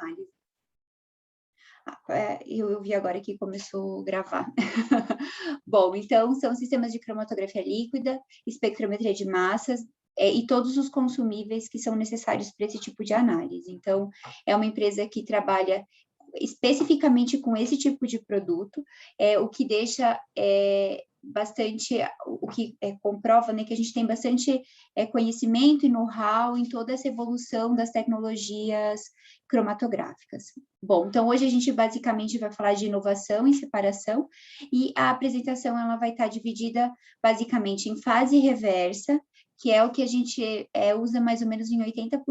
análise. Eu vi agora que começou a gravar. Bom, então, são sistemas de cromatografia líquida, espectrometria de massas, e todos os consumíveis que são necessários para esse tipo de análise. Então, é uma empresa que trabalha especificamente com esse tipo de produto, o que deixa bastante, o que comprova, né, que a gente tem bastante conhecimento e know-how em toda essa evolução das tecnologias cromatográficas. Bom, então hoje a gente basicamente vai falar de inovação em separação, e a apresentação ela vai estar dividida basicamente em fase reversa, que é o que a gente usa mais ou menos em 80%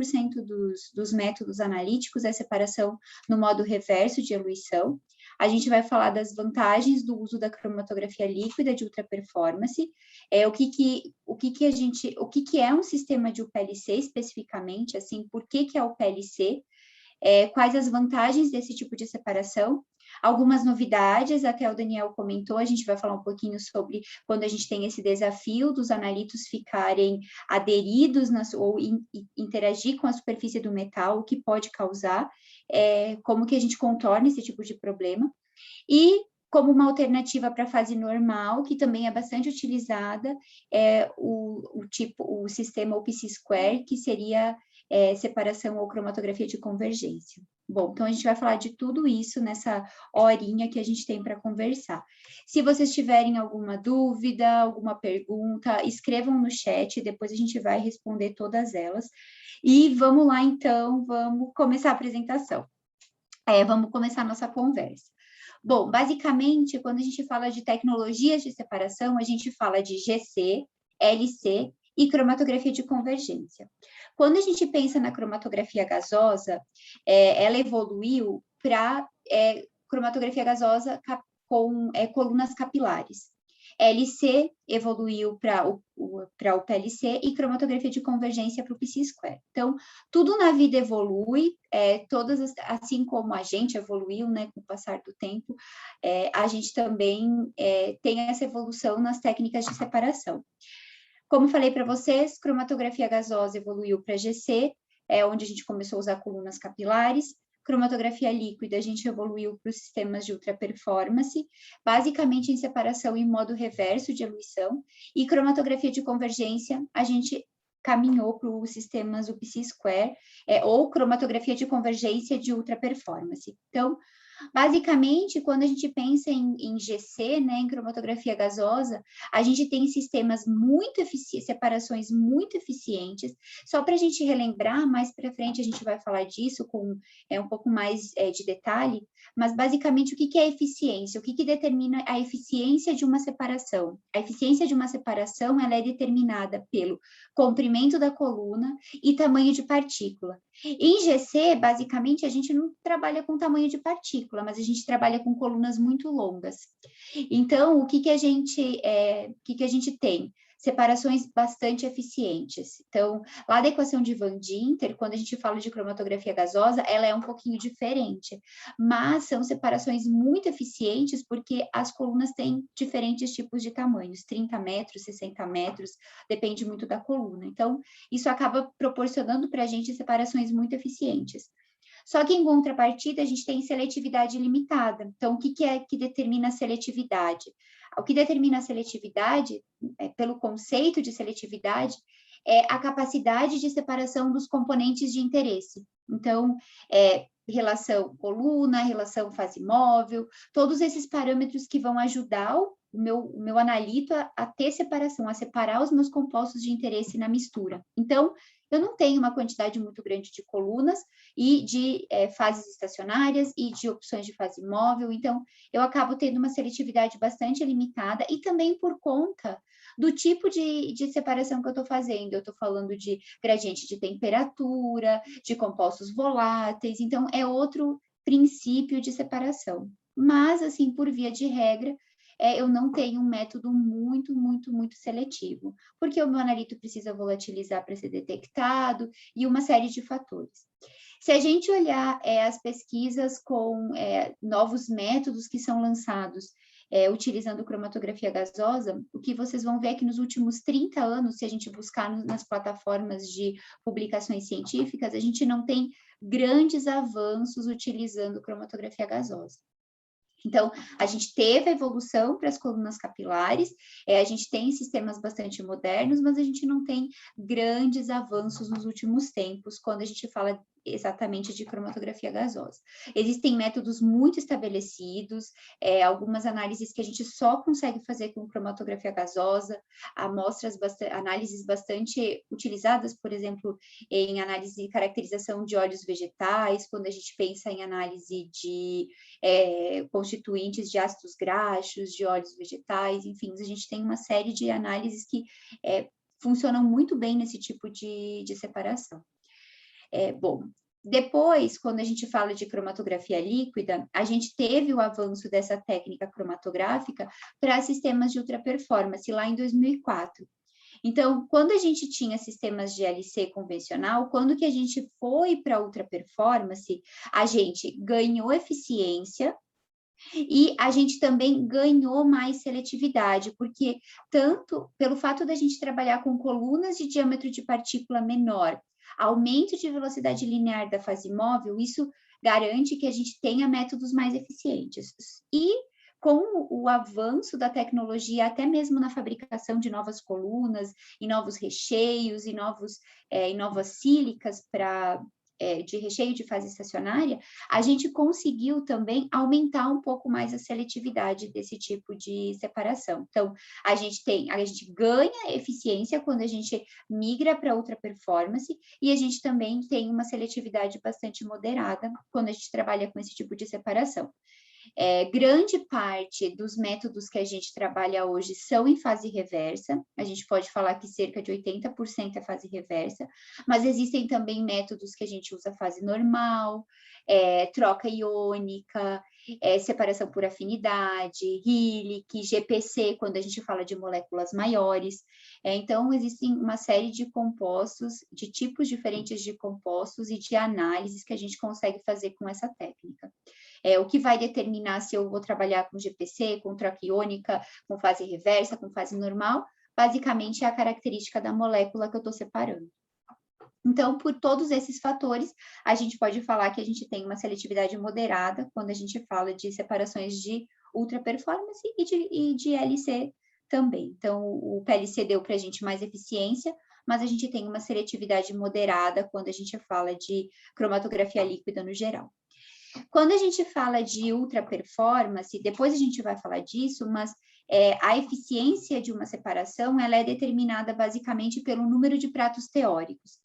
dos métodos analíticos, a separação no modo reverso de eluição. A gente vai falar das vantagens do uso da cromatografia líquida de ultra performance, o que é um sistema de UPLC especificamente, assim, por que é o UPLC, quais as vantagens desse tipo de separação, algumas novidades, até o Daniel comentou, a gente vai falar um pouquinho sobre quando a gente tem esse desafio dos analitos ficarem aderidos ou interagir com a superfície do metal, o que pode causar, como que a gente contorna esse tipo de problema, e como uma alternativa para a fase normal, que também é bastante utilizada, o sistema OPC-Square, que seria separação ou cromatografia de convergência. Bom, então a gente vai falar de tudo isso nessa horinha que a gente tem para conversar. Se vocês tiverem alguma dúvida, alguma pergunta, escrevam no chat, depois a gente vai responder todas elas. E vamos lá, então, vamos começar a apresentação. Vamos começar a nossa conversa. Bom, basicamente, quando a gente fala de tecnologias de separação, a gente fala de GC, LC e cromatografia de convergência. Quando a gente pensa na cromatografia gasosa, ela evoluiu para cromatografia gasosa com colunas capilares. LC evoluiu para o PLC e cromatografia de convergência para o PC-Square. Então, tudo na vida evolui, assim como a gente evoluiu, né, com o passar do tempo, a gente também tem essa evolução nas técnicas de separação. Como falei para vocês, cromatografia gasosa evoluiu para GC, onde a gente começou a usar colunas capilares. Cromatografia líquida, a gente evoluiu para os sistemas de ultra performance, basicamente em separação em modo reverso de eluição, e cromatografia de convergência, a gente caminhou para os sistemas UPC-Square, ou cromatografia de convergência de ultra performance. Então, basicamente, quando a gente pensa em GC, né, em cromatografia gasosa, a gente tem sistemas muito eficientes, separações muito eficientes. Só para a gente relembrar, mais para frente a gente vai falar disso com um pouco mais de detalhe, mas basicamente o que é eficiência? O que determina a eficiência de uma separação? A eficiência de uma separação ela é determinada pelo comprimento da coluna e tamanho de partícula. Em GC, basicamente, a gente não trabalha com tamanho de partícula, mas a gente trabalha com colunas muito longas. Então, o que a gente tem? Separações bastante eficientes. Então, lá da equação de Van Dinter, quando a gente fala de cromatografia gasosa, ela é um pouquinho diferente, mas são separações muito eficientes porque as colunas têm diferentes tipos de tamanhos, 30 metros, 60 metros, depende muito da coluna. Então, isso acaba proporcionando para a gente separações muito eficientes. Só que, em contrapartida, a gente tem seletividade limitada. Então, o que é que determina a seletividade? O que determina a seletividade, pelo conceito de seletividade, é a capacidade de separação dos componentes de interesse. Então, relação coluna, relação fase móvel, todos esses parâmetros que vão ajudar o meu analito a ter separação, a separar os meus compostos de interesse na mistura. Então, eu não tenho uma quantidade muito grande de colunas e de fases estacionárias e de opções de fase móvel, então eu acabo tendo uma seletividade bastante limitada e também por conta do tipo de separação que eu estou fazendo. Eu estou falando de gradiente de temperatura, de compostos voláteis, então é outro princípio de separação. Mas, assim, por via de regra, eu não tenho um método muito, muito, muito seletivo, porque o meu analito precisa volatilizar para ser detectado e uma série de fatores. Se a gente olhar as pesquisas com novos métodos que são lançados utilizando cromatografia gasosa, o que vocês vão ver é que nos últimos 30 anos, se a gente buscar nas plataformas de publicações científicas, a gente não tem grandes avanços utilizando cromatografia gasosa. Então, a gente teve a evolução para as colunas capilares, a gente tem sistemas bastante modernos, mas a gente não tem grandes avanços nos últimos tempos, quando a gente fala exatamente de cromatografia gasosa. Existem métodos muito estabelecidos, algumas análises que a gente só consegue fazer com cromatografia gasosa, análises bastante utilizadas, por exemplo, em análise de caracterização de óleos vegetais, quando a gente pensa em análise de constituintes de ácidos graxos, de óleos vegetais, enfim, a gente tem uma série de análises que funcionam muito bem nesse tipo de separação. Bom, depois, quando a gente fala de cromatografia líquida, a gente teve o avanço dessa técnica cromatográfica para sistemas de ultraperformance lá em 2004. Então, quando a gente tinha sistemas de LC convencional, quando que a gente foi para ultraperformance, a gente ganhou eficiência e a gente também ganhou mais seletividade, porque tanto pelo fato da gente trabalhar com colunas de diâmetro de partícula menor, aumento de velocidade linear da fase móvel, isso garante que a gente tenha métodos mais eficientes. E com o avanço da tecnologia, até mesmo na fabricação de novas colunas, em novos recheios, em novas sílicas de recheio de fase estacionária, a gente conseguiu também aumentar um pouco mais a seletividade desse tipo de separação. Então, a gente ganha eficiência quando a gente migra para outra performance e a gente também tem uma seletividade bastante moderada quando a gente trabalha com esse tipo de separação. Grande parte dos métodos que a gente trabalha hoje são em fase reversa, a gente pode falar que cerca de 80% é fase reversa, mas existem também métodos que a gente usa fase normal, troca iônica, separação por afinidade, Hillich, GPC, quando a gente fala de moléculas maiores. Então, existem uma série de compostos, de tipos diferentes de compostos e de análises que a gente consegue fazer com essa técnica. O que vai determinar se eu vou trabalhar com GPC, com troca iônica, com fase reversa, com fase normal, basicamente é a característica da molécula que eu estou separando. Então, por todos esses fatores, a gente pode falar que a gente tem uma seletividade moderada quando a gente fala de separações de ultra performance e de LC também. Então, o PLC deu para a gente mais eficiência, mas a gente tem uma seletividade moderada quando a gente fala de cromatografia líquida no geral. Quando a gente fala de ultra performance, depois a gente vai falar disso, mas a eficiência de uma separação, ela é determinada basicamente pelo número de pratos teóricos.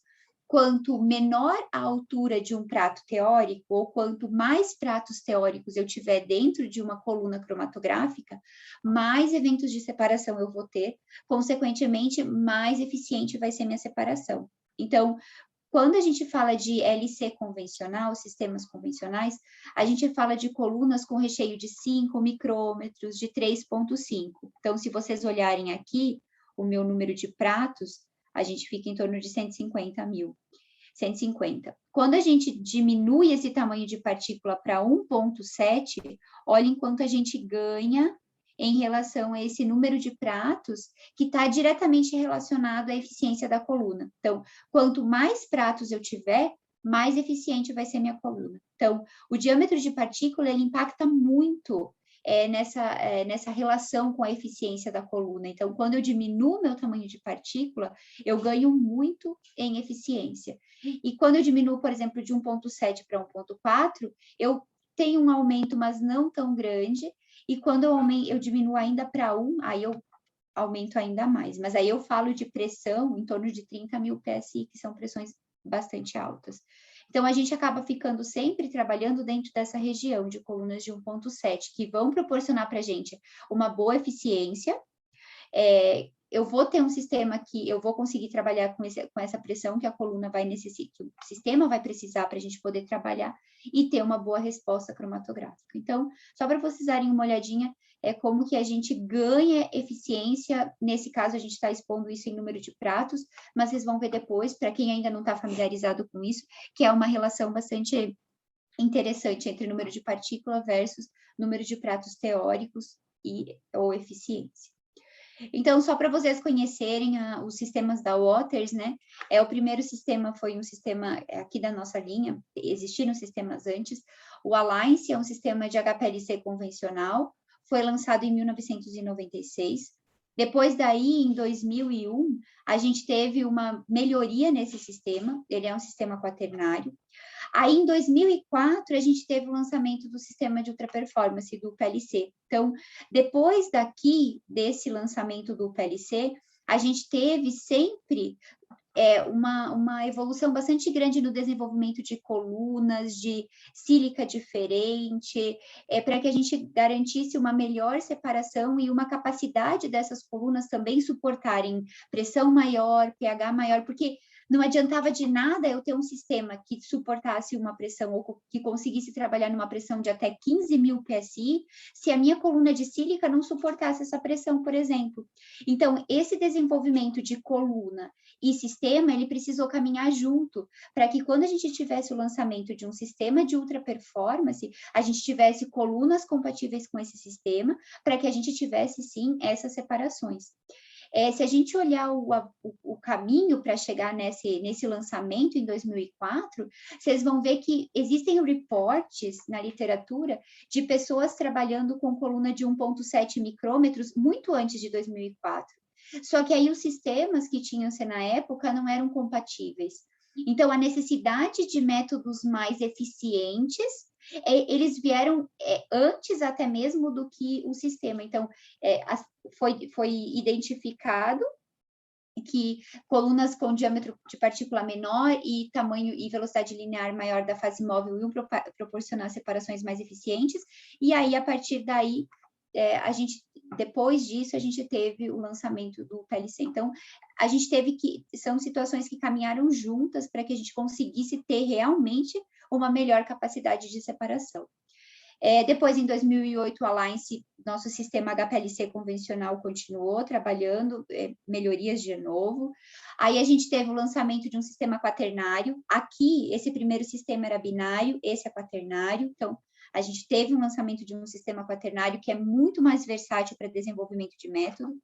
Quanto menor a altura de um prato teórico, ou quanto mais pratos teóricos eu tiver dentro de uma coluna cromatográfica, mais eventos de separação eu vou ter, consequentemente, mais eficiente vai ser minha separação. Então, quando a gente fala de LC convencional, sistemas convencionais, a gente fala de colunas com recheio de 5 micrômetros, de 3,5. Então, se vocês olharem aqui, o meu número de pratos, a gente fica em torno de 150 mil. 150. Quando a gente diminui esse tamanho de partícula para 1,7, olhem quanto a gente ganha em relação a esse número de pratos que está diretamente relacionado à eficiência da coluna. Então, quanto mais pratos eu tiver, mais eficiente vai ser minha coluna. Então, o diâmetro de partícula, ele impacta muito nessa relação com a eficiência da coluna. Então, quando eu diminuo meu tamanho de partícula, eu ganho muito em eficiência. E quando eu diminuo, por exemplo, de 1,7 para 1,4, eu tenho um aumento, mas não tão grande, e quando eu diminuo ainda para 1, aí eu aumento ainda mais. Mas aí eu falo de pressão em torno de 30 mil PSI, que são pressões bastante altas. Então, a gente acaba ficando sempre trabalhando dentro dessa região de colunas de 1,7, que vão proporcionar para a gente uma boa eficiência. Eu vou ter um sistema que eu vou conseguir trabalhar com essa pressão que a coluna vai necessitar, que o sistema vai precisar para a gente poder trabalhar e ter uma boa resposta cromatográfica. Então, só para vocês darem uma olhadinha, como que a gente ganha eficiência, nesse caso a gente está expondo isso em número de pratos, mas vocês vão ver depois, para quem ainda não está familiarizado com isso, que é uma relação bastante interessante entre número de partícula versus número de pratos teóricos, ou eficiência. Então, só para vocês conhecerem os sistemas da Waters, né? O primeiro sistema foi um sistema aqui da nossa linha, existiram sistemas antes. O Alliance é um sistema de HPLC convencional, foi lançado em 1996. Depois daí, em 2001, a gente teve uma melhoria nesse sistema, ele é um sistema quaternário. Aí, em 2004, a gente teve o lançamento do sistema de ultraperformance, do PLC. Então, depois desse lançamento do PLC, a gente teve sempre uma evolução bastante grande no desenvolvimento de colunas, de sílica diferente, para que a gente garantisse uma melhor separação e uma capacidade dessas colunas também suportarem pressão maior, pH maior, porque não adiantava de nada eu ter um sistema que suportasse uma pressão ou que conseguisse trabalhar numa pressão de até 15.000 PSI, se a minha coluna de sílica não suportasse essa pressão, por exemplo. Então, esse desenvolvimento de coluna e sistema, ele precisou caminhar junto, para que quando a gente tivesse o lançamento de um sistema de ultra performance, a gente tivesse colunas compatíveis com esse sistema, para que a gente tivesse, sim, essas separações. Se a gente olhar o caminho para chegar nesse lançamento em 2004, vocês vão ver que existem reportes na literatura de pessoas trabalhando com coluna de 1,7 micrômetros muito antes de 2004. Só que aí os sistemas que tinham-se na época não eram compatíveis. Então, a necessidade de métodos mais eficientes, eles vieram antes até mesmo do que o sistema. Então, foi identificado que colunas com diâmetro de partícula menor e tamanho e velocidade linear maior da fase móvel iam proporcionar separações mais eficientes, e aí, a partir daí, depois disso, a gente teve o lançamento do PLC. Então, a gente teve são situações que caminharam juntas para que a gente conseguisse ter realmente uma melhor capacidade de separação. Depois, em 2008, o Alliance, nosso sistema HPLC convencional continuou trabalhando, melhorias de novo. Aí a gente teve o lançamento de um sistema quaternário. Aqui, esse primeiro sistema era binário, esse é quaternário. Então, a gente teve um lançamento de um sistema quaternário que é muito mais versátil para desenvolvimento de método.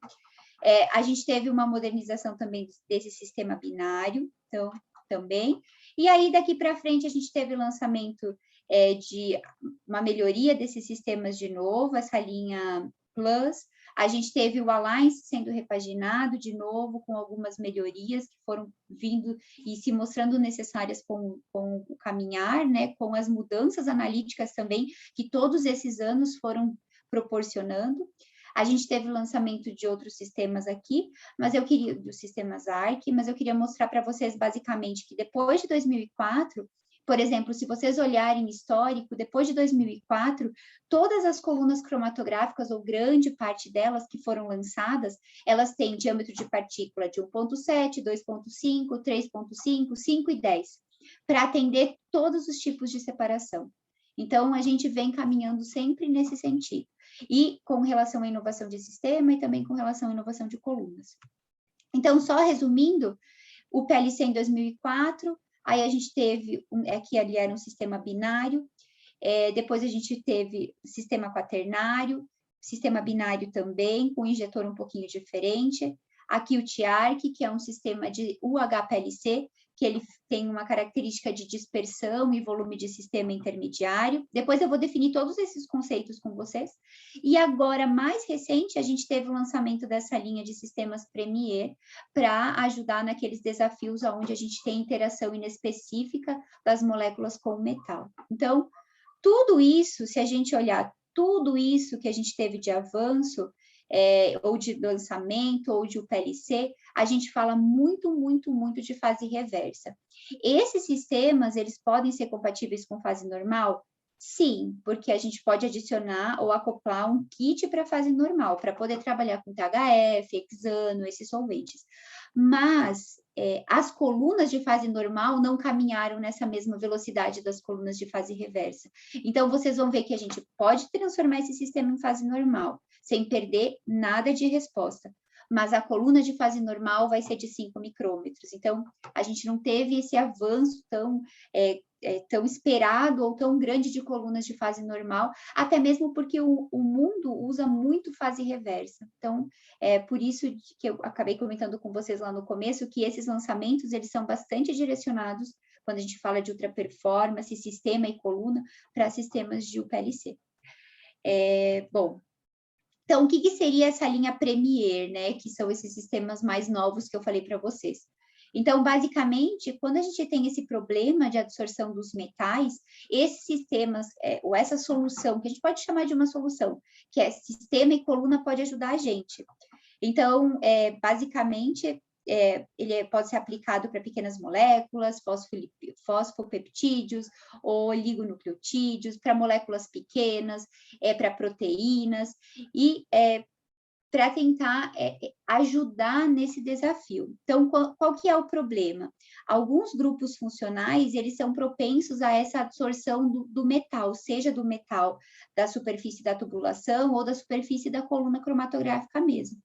A gente teve uma modernização também desse sistema binário, então, também. E aí, daqui para frente, a gente teve o lançamento de uma melhoria desses sistemas de novo, essa linha Plus. A gente teve o Alliance sendo repaginado de novo, com algumas melhorias que foram vindo e se mostrando necessárias com o caminhar, né, com as mudanças analíticas também, que todos esses anos foram proporcionando. A gente teve o lançamento de outros sistemas aqui, dos sistemas ARC, mas eu queria mostrar para vocês basicamente que depois de 2004, por exemplo, se vocês olharem histórico, depois de 2004, todas as colunas cromatográficas, ou grande parte delas que foram lançadas, elas têm diâmetro de partícula de 1,7, 2,5, 3,5, 5 e 10, para atender todos os tipos de separação. Então, a gente vem caminhando sempre nesse sentido. E com relação à inovação de sistema e também com relação à inovação de colunas. Então, só resumindo, o PLC em 2004, aí a gente teve, aqui ali era um sistema binário, depois a gente teve sistema quaternário, sistema binário também, com injetor um pouquinho diferente. Aqui o TIARC, que é um sistema de UHPLC, que ele tem uma característica de dispersão e volume de sistema intermediário. Depois eu vou definir todos esses conceitos com vocês. E agora, mais recente, a gente teve o lançamento dessa linha de sistemas Premier para ajudar naqueles desafios onde a gente tem interação inespecífica das moléculas com o metal. Então, tudo isso, se a gente olhar tudo isso que a gente teve de avanço, ou de lançamento, ou de UPLC, a gente fala muito, muito, muito de fase reversa. Esses sistemas, eles podem ser compatíveis com fase normal? Sim, porque a gente pode adicionar ou acoplar um kit para fase normal, para poder trabalhar com THF, hexano, esses solventes. Mas as colunas de fase normal não caminharam nessa mesma velocidade das colunas de fase reversa. Então, vocês vão ver que a gente pode transformar esse sistema em fase normal, sem perder nada de resposta. Mas a coluna de fase normal vai ser de 5 micrômetros. Então, a gente não teve esse avanço tão tão esperado ou tão grande de colunas de fase normal, até mesmo porque o mundo usa muito fase reversa. Então, por isso que eu acabei comentando com vocês lá no começo, que esses lançamentos, eles são bastante direcionados, quando a gente fala de ultra performance, sistema e coluna, para sistemas de UPLC. Bom, então, o que seria essa linha Premier, né? Que são esses sistemas mais novos que eu falei para vocês. Então, basicamente, quando a gente tem esse problema de absorção dos metais, esses sistemas, ou essa solução, que a gente pode chamar de uma solução, que é sistema e coluna, pode ajudar a gente. Então, basicamente, ele pode ser aplicado para pequenas moléculas, fosfopeptídeos ou oligonucleotídeos, para moléculas pequenas, para proteínas, e para tentar ajudar nesse desafio. Então, qual que é o problema? Alguns grupos funcionais, eles são propensos a essa absorção do metal, seja do metal da superfície da tubulação ou da superfície da coluna cromatográfica mesmo.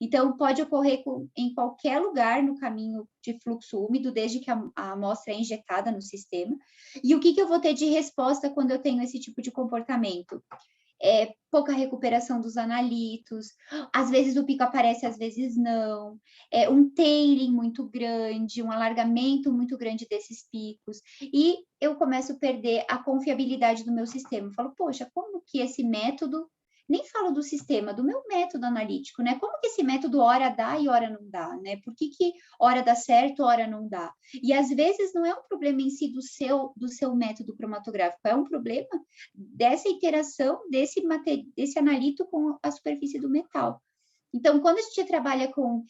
Então, pode ocorrer em qualquer lugar no caminho de fluxo úmido, desde que a amostra é injetada no sistema. E o que eu vou ter de resposta quando eu tenho esse tipo de comportamento? Pouca recuperação dos analitos, às vezes o pico aparece, às vezes não, um tailing muito grande, um alargamento muito grande desses picos, e eu começo a perder a confiabilidade do meu sistema. Eu falo, poxa, como que esse método, nem falo do sistema, do meu método analítico, né? Como que esse método hora dá e hora não dá, né? Por que hora dá certo, hora não dá? E às vezes não é um problema em si do seu método cromatográfico, é um problema dessa interação desse analito com a superfície do metal. Então, quando a gente trabalha com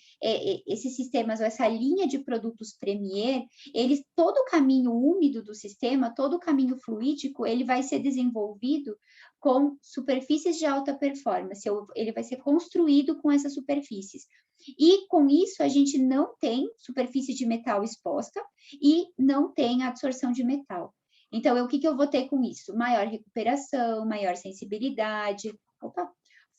esses sistemas, ou essa linha de produtos Premier, todo o caminho úmido do sistema, todo o caminho fluídico, ele vai ser desenvolvido com superfícies de alta performance, ele vai ser construído com essas superfícies. E, com isso, a gente não tem superfície de metal exposta e não tem absorção de metal. Então, o que eu vou ter com isso? Maior recuperação, maior sensibilidade,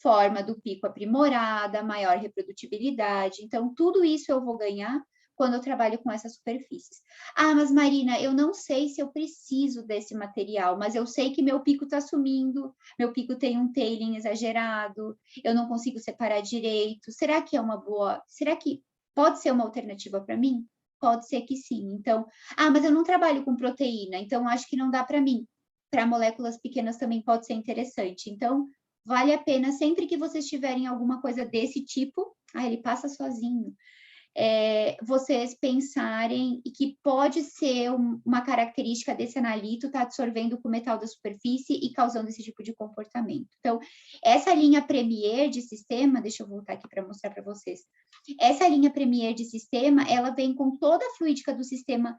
forma do pico aprimorada, maior reprodutibilidade. Então, tudo isso eu vou ganhar quando eu trabalho com essas superfícies. Ah, mas Marina, eu não sei se eu preciso desse material, mas eu sei que meu pico está sumindo, meu pico tem um tailing exagerado, eu não consigo separar direito. Será que é uma boa? Será que pode ser uma alternativa para mim? Pode ser que sim. Então, mas eu não trabalho com proteína, então acho que não dá para mim. Para moléculas pequenas também pode ser interessante. Então, vale a pena, sempre que vocês tiverem alguma coisa desse tipo, ele passa sozinho, vocês pensarem e que pode ser uma característica desse analito estar absorvendo com o metal da superfície e causando esse tipo de comportamento. Então, essa linha Premier de sistema, deixa eu voltar aqui para mostrar para vocês, essa linha Premier de sistema, ela vem com toda a fluídica do sistema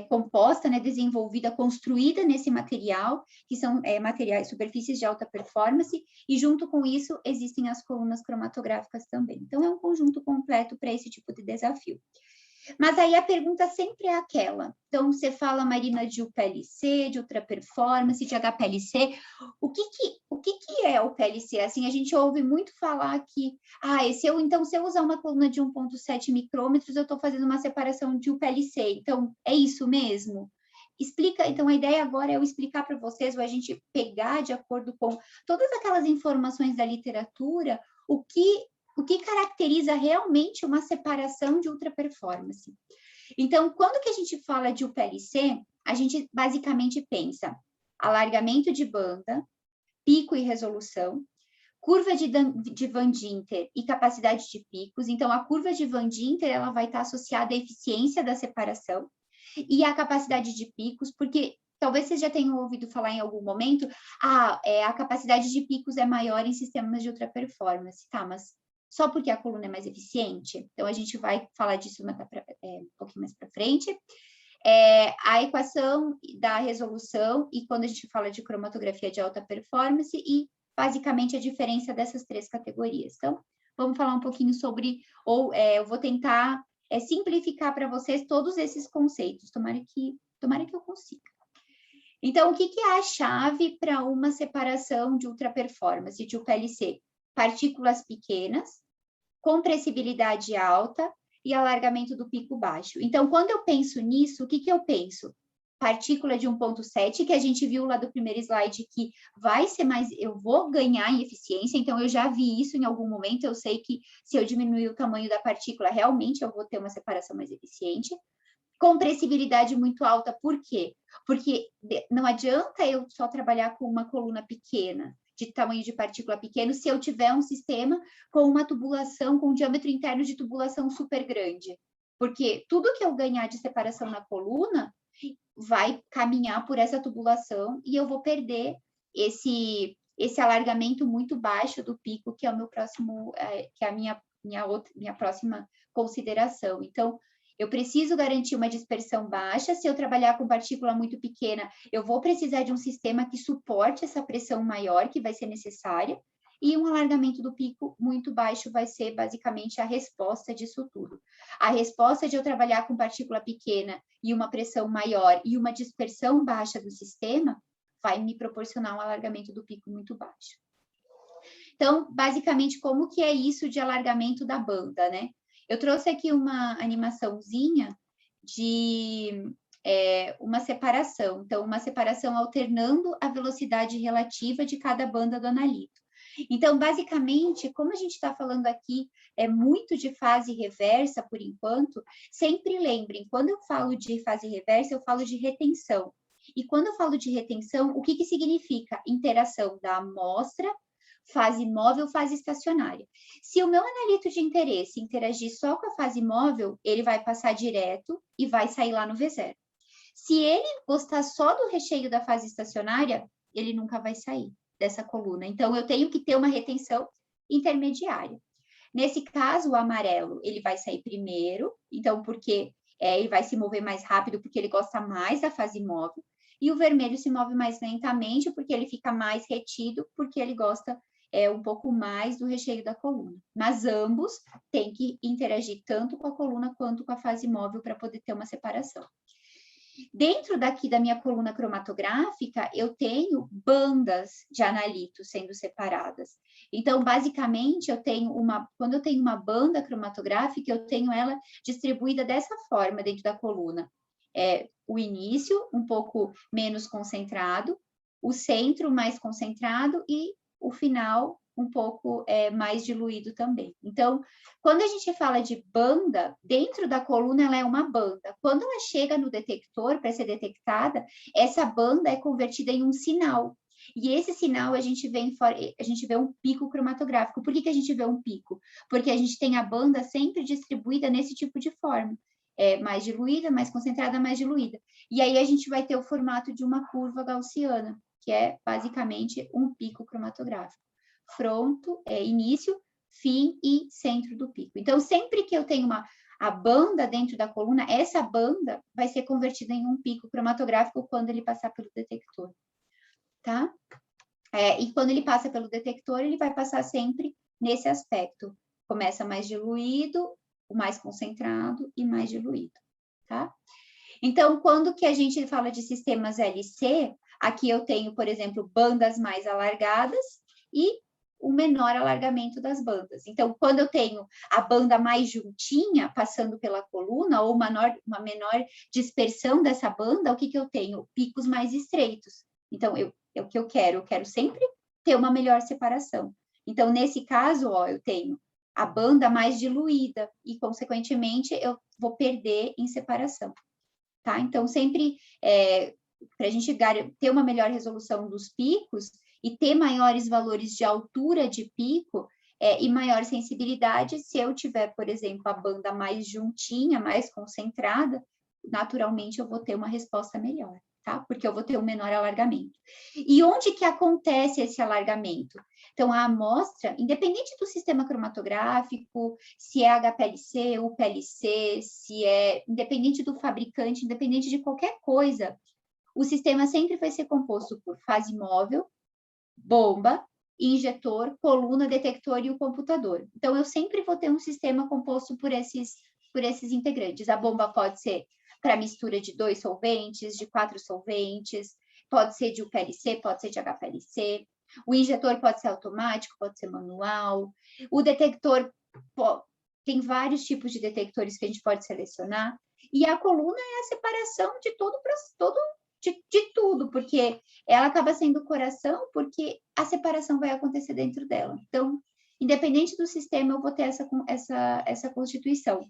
composta, né, desenvolvida, construída nesse material, que são materiais, superfícies de alta performance, e junto com isso existem as colunas cromatográficas também. Então, é um conjunto completo para esse tipo de desafio. Mas aí a pergunta sempre é aquela. Então, você fala, Marina, de UPLC, de ultra performance, de HPLC. O que é o PLC? Assim, a gente ouve muito falar que, se eu usar uma coluna de 1,7 micrômetros, eu estou fazendo uma separação de UPLC. Então, é isso mesmo? Explica, então a ideia agora é eu explicar para vocês, ou a gente pegar de acordo com todas aquelas informações da literatura, o que caracteriza realmente uma separação de ultra performance. Então, quando que a gente fala de UPLC, a gente basicamente pensa alargamento de banda, pico e resolução, curva de Van Dinter e capacidade de picos. Então, a curva de Van Dinter, ela vai estar associada à eficiência da separação e à capacidade de picos, porque talvez vocês já tenham ouvido falar em algum momento, a capacidade de picos é maior em sistemas de ultra performance, tá, mas só porque a coluna é mais eficiente? Então, a gente vai falar disso um pouquinho mais para frente. A equação da resolução, e quando a gente fala de cromatografia de alta performance, e basicamente a diferença dessas três categorias. Então, vamos falar um pouquinho sobre, eu vou tentar simplificar para vocês todos esses conceitos, tomara que eu consiga. Então, o que é a chave para uma separação de ultra performance, de UPLC? Partículas pequenas, compressibilidade alta e alargamento do pico baixo. Então, quando eu penso nisso, o que eu penso? Partícula de 1,7, que a gente viu lá do primeiro slide, que vai ser mais, eu vou ganhar em eficiência, então eu já vi isso em algum momento, eu sei que se eu diminuir o tamanho da partícula, realmente eu vou ter uma separação mais eficiente. Compressibilidade muito alta, por quê? Porque não adianta eu só trabalhar com uma coluna pequena, de tamanho de partícula pequeno, se eu tiver um sistema com uma tubulação, com um diâmetro interno de tubulação super grande. Porque tudo que eu ganhar de separação na coluna vai caminhar por essa tubulação e eu vou perder esse alargamento muito baixo do pico, que é o meu próximo, que é a minha próxima consideração. Então, eu preciso garantir uma dispersão baixa. Se eu trabalhar com partícula muito pequena, eu vou precisar de um sistema que suporte essa pressão maior que vai ser necessária. E um alargamento do pico muito baixo vai ser basicamente a resposta disso tudo. A resposta de eu trabalhar com partícula pequena e uma pressão maior e uma dispersão baixa do sistema vai me proporcionar um alargamento do pico muito baixo. Então, basicamente, como que é isso de alargamento da banda, né? Eu trouxe aqui uma animaçãozinha de uma separação. Então, uma separação alternando a velocidade relativa de cada banda do analito. Então, basicamente, como a gente está falando aqui muito de fase reversa, por enquanto, sempre lembrem, quando eu falo de fase reversa, eu falo de retenção. E quando eu falo de retenção, o que significa? Interação da amostra, fase móvel, fase estacionária. Se o meu analito de interesse interagir só com a fase móvel, ele vai passar direto e vai sair lá no V0. Se ele gostar só do recheio da fase estacionária, ele nunca vai sair dessa coluna. Então, eu tenho que ter uma retenção intermediária. Nesse caso, o amarelo, ele vai sair primeiro, então, porque ele vai se mover mais rápido, porque ele gosta mais da fase móvel, e o vermelho se move mais lentamente, porque ele fica mais retido, porque ele gosta um pouco mais do recheio da coluna. Mas ambos têm que interagir tanto com a coluna quanto com a fase móvel para poder ter uma separação. Dentro daqui da minha coluna cromatográfica, eu tenho bandas de analito sendo separadas. Então, basicamente, quando eu tenho uma banda cromatográfica, eu tenho ela distribuída dessa forma dentro da coluna. O início, um pouco menos concentrado, o centro mais concentrado e o final um pouco mais diluído também. Então, quando a gente fala de banda, dentro da coluna ela é uma banda. Quando ela chega no detector para ser detectada, essa banda é convertida em um sinal. E esse sinal a gente vê um pico cromatográfico. Por que a gente vê um pico? Porque a gente tem a banda sempre distribuída nesse tipo de forma. Mais diluída, mais concentrada, mais diluída. E aí a gente vai ter o formato de uma curva gaussiana, que é basicamente um pico cromatográfico. Início, fim e centro do pico. Então, sempre que eu tenho a banda dentro da coluna, essa banda vai ser convertida em um pico cromatográfico quando ele passar pelo detector, tá? E quando ele passa pelo detector, ele vai passar sempre nesse aspecto. Começa mais diluído, o mais concentrado e mais diluído, tá? Então, quando que a gente fala de sistemas LC, aqui eu tenho, por exemplo, bandas mais alargadas e o menor alargamento das bandas. Então, quando eu tenho a banda mais juntinha, passando pela coluna, ou uma menor dispersão dessa banda, o que eu tenho? Picos mais estreitos. Então, é o que eu quero sempre ter uma melhor separação. Então, nesse caso, eu tenho a banda mais diluída e, consequentemente, eu vou perder em separação. Tá? Então, sempre, para a gente ter uma melhor resolução dos picos e ter maiores valores de altura de pico e maior sensibilidade, se eu tiver, por exemplo, a banda mais juntinha, mais concentrada, naturalmente eu vou ter uma resposta melhor, tá? Porque eu vou ter um menor alargamento. E onde que acontece esse alargamento? Então, a amostra, independente do sistema cromatográfico, se é HPLC, UPLC, independente do fabricante, independente de qualquer coisa, o sistema sempre vai ser composto por fase móvel, bomba, injetor, coluna, detector e o computador. Então, eu sempre vou ter um sistema composto por esses integrantes. A bomba pode ser para mistura de 2 solventes, de 4 solventes, pode ser de UPLC, pode ser de HPLC. O injetor pode ser automático, pode ser manual. O detector tem vários tipos de detectores que a gente pode selecionar, e a coluna é a separação de de tudo, porque ela acaba sendo o coração, porque a separação vai acontecer dentro dela. Então, independente do sistema, eu vou ter essa constituição.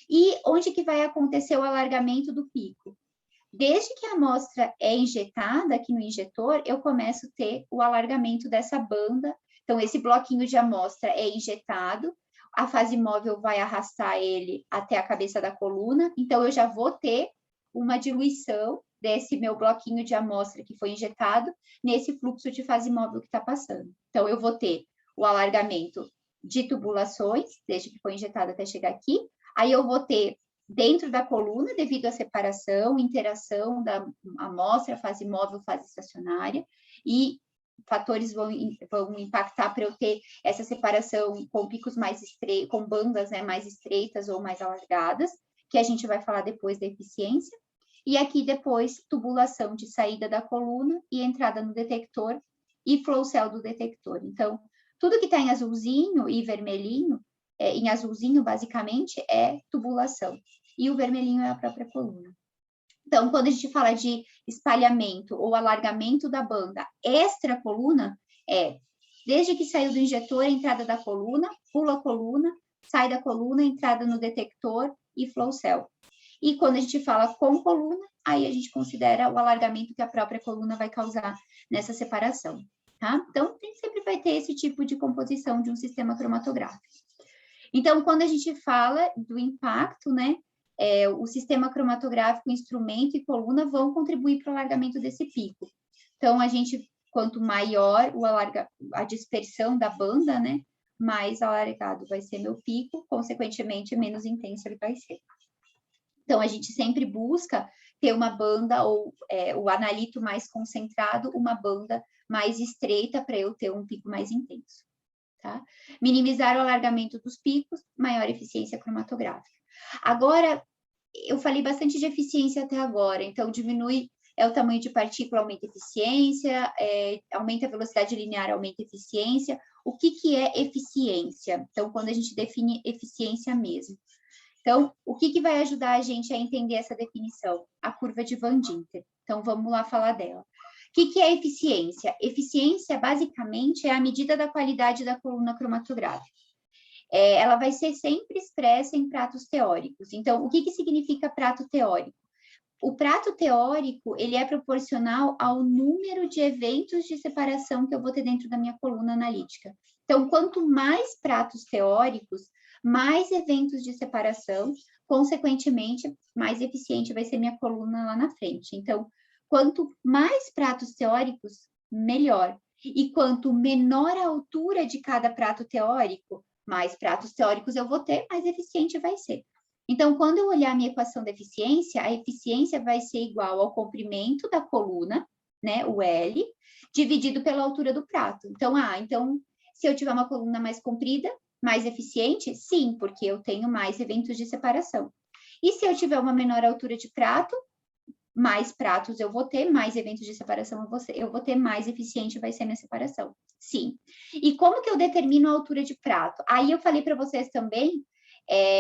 E onde que vai acontecer o alargamento do pico? Desde que a amostra é injetada aqui no injetor, eu começo a ter o alargamento dessa banda. Então, esse bloquinho de amostra é injetado, a fase móvel vai arrastar ele até a cabeça da coluna, então eu já vou ter uma diluição desse meu bloquinho de amostra que foi injetado nesse fluxo de fase móvel que está passando. Então, eu vou ter o alargamento de tubulações, desde que foi injetado até chegar aqui, aí eu vou ter dentro da coluna, devido à separação, interação da amostra, fase móvel, fase estacionária, e fatores vão impactar para eu ter essa separação com picos mais estreitos, com bandas, né, mais estreitas ou mais alargadas, que a gente vai falar depois da eficiência. E aqui depois, tubulação de saída da coluna e entrada no detector e flow cell do detector. Então, tudo que está em azulzinho e vermelhinho, em azulzinho, basicamente, é tubulação. E o vermelhinho é a própria coluna. Então, quando a gente fala de espalhamento ou alargamento da banda extra-coluna, desde que saiu do injetor, entrada da coluna, pula a coluna, sai da coluna, entrada no detector e flow cell. E quando a gente fala com coluna, aí a gente considera o alargamento que a própria coluna vai causar nessa separação, tá? Então, sempre vai ter esse tipo de composição de um sistema cromatográfico. Então, quando a gente fala do impacto, né, o sistema cromatográfico, instrumento e coluna vão contribuir para o alargamento desse pico. Então, quanto maior a dispersão da banda, né, mais alargado vai ser meu pico, consequentemente, menos intenso ele vai ser. Então, a gente sempre busca ter uma banda, ou o analito mais concentrado, uma banda mais estreita, para eu ter um pico mais intenso. Tá? Minimizar o alargamento dos picos, maior eficiência cromatográfica. Agora, eu falei bastante de eficiência até agora, então diminui o tamanho de partícula, aumenta a eficiência, aumenta a velocidade linear, aumenta a eficiência. O que é eficiência? Então, quando a gente define eficiência mesmo. Então, o que vai ajudar a gente a entender essa definição? A curva de Van Dinter. Então, vamos lá falar dela. O que é eficiência? Eficiência, basicamente, é a medida da qualidade da coluna cromatográfica. Ela vai ser sempre expressa em pratos teóricos. Então, o que significa prato teórico? O prato teórico, ele é proporcional ao número de eventos de separação que eu vou ter dentro da minha coluna analítica. Então, quanto mais pratos teóricos, mais eventos de separação, consequentemente, mais eficiente vai ser minha coluna lá na frente. Então, quanto mais pratos teóricos, melhor. E quanto menor a altura de cada prato teórico, mais pratos teóricos eu vou ter, mais eficiente vai ser. Então, quando eu olhar a minha equação da eficiência, a eficiência vai ser igual ao comprimento da coluna, né, o L, dividido pela altura do prato. Então, se eu tiver uma coluna mais comprida, mais eficiente? Sim, porque eu tenho mais eventos de separação. E se eu tiver uma menor altura de prato, mais pratos eu vou ter, mais eventos de separação eu vou ter, mais eficiente vai ser minha separação. Sim. E como que eu determino a altura de prato? Aí eu falei para vocês também,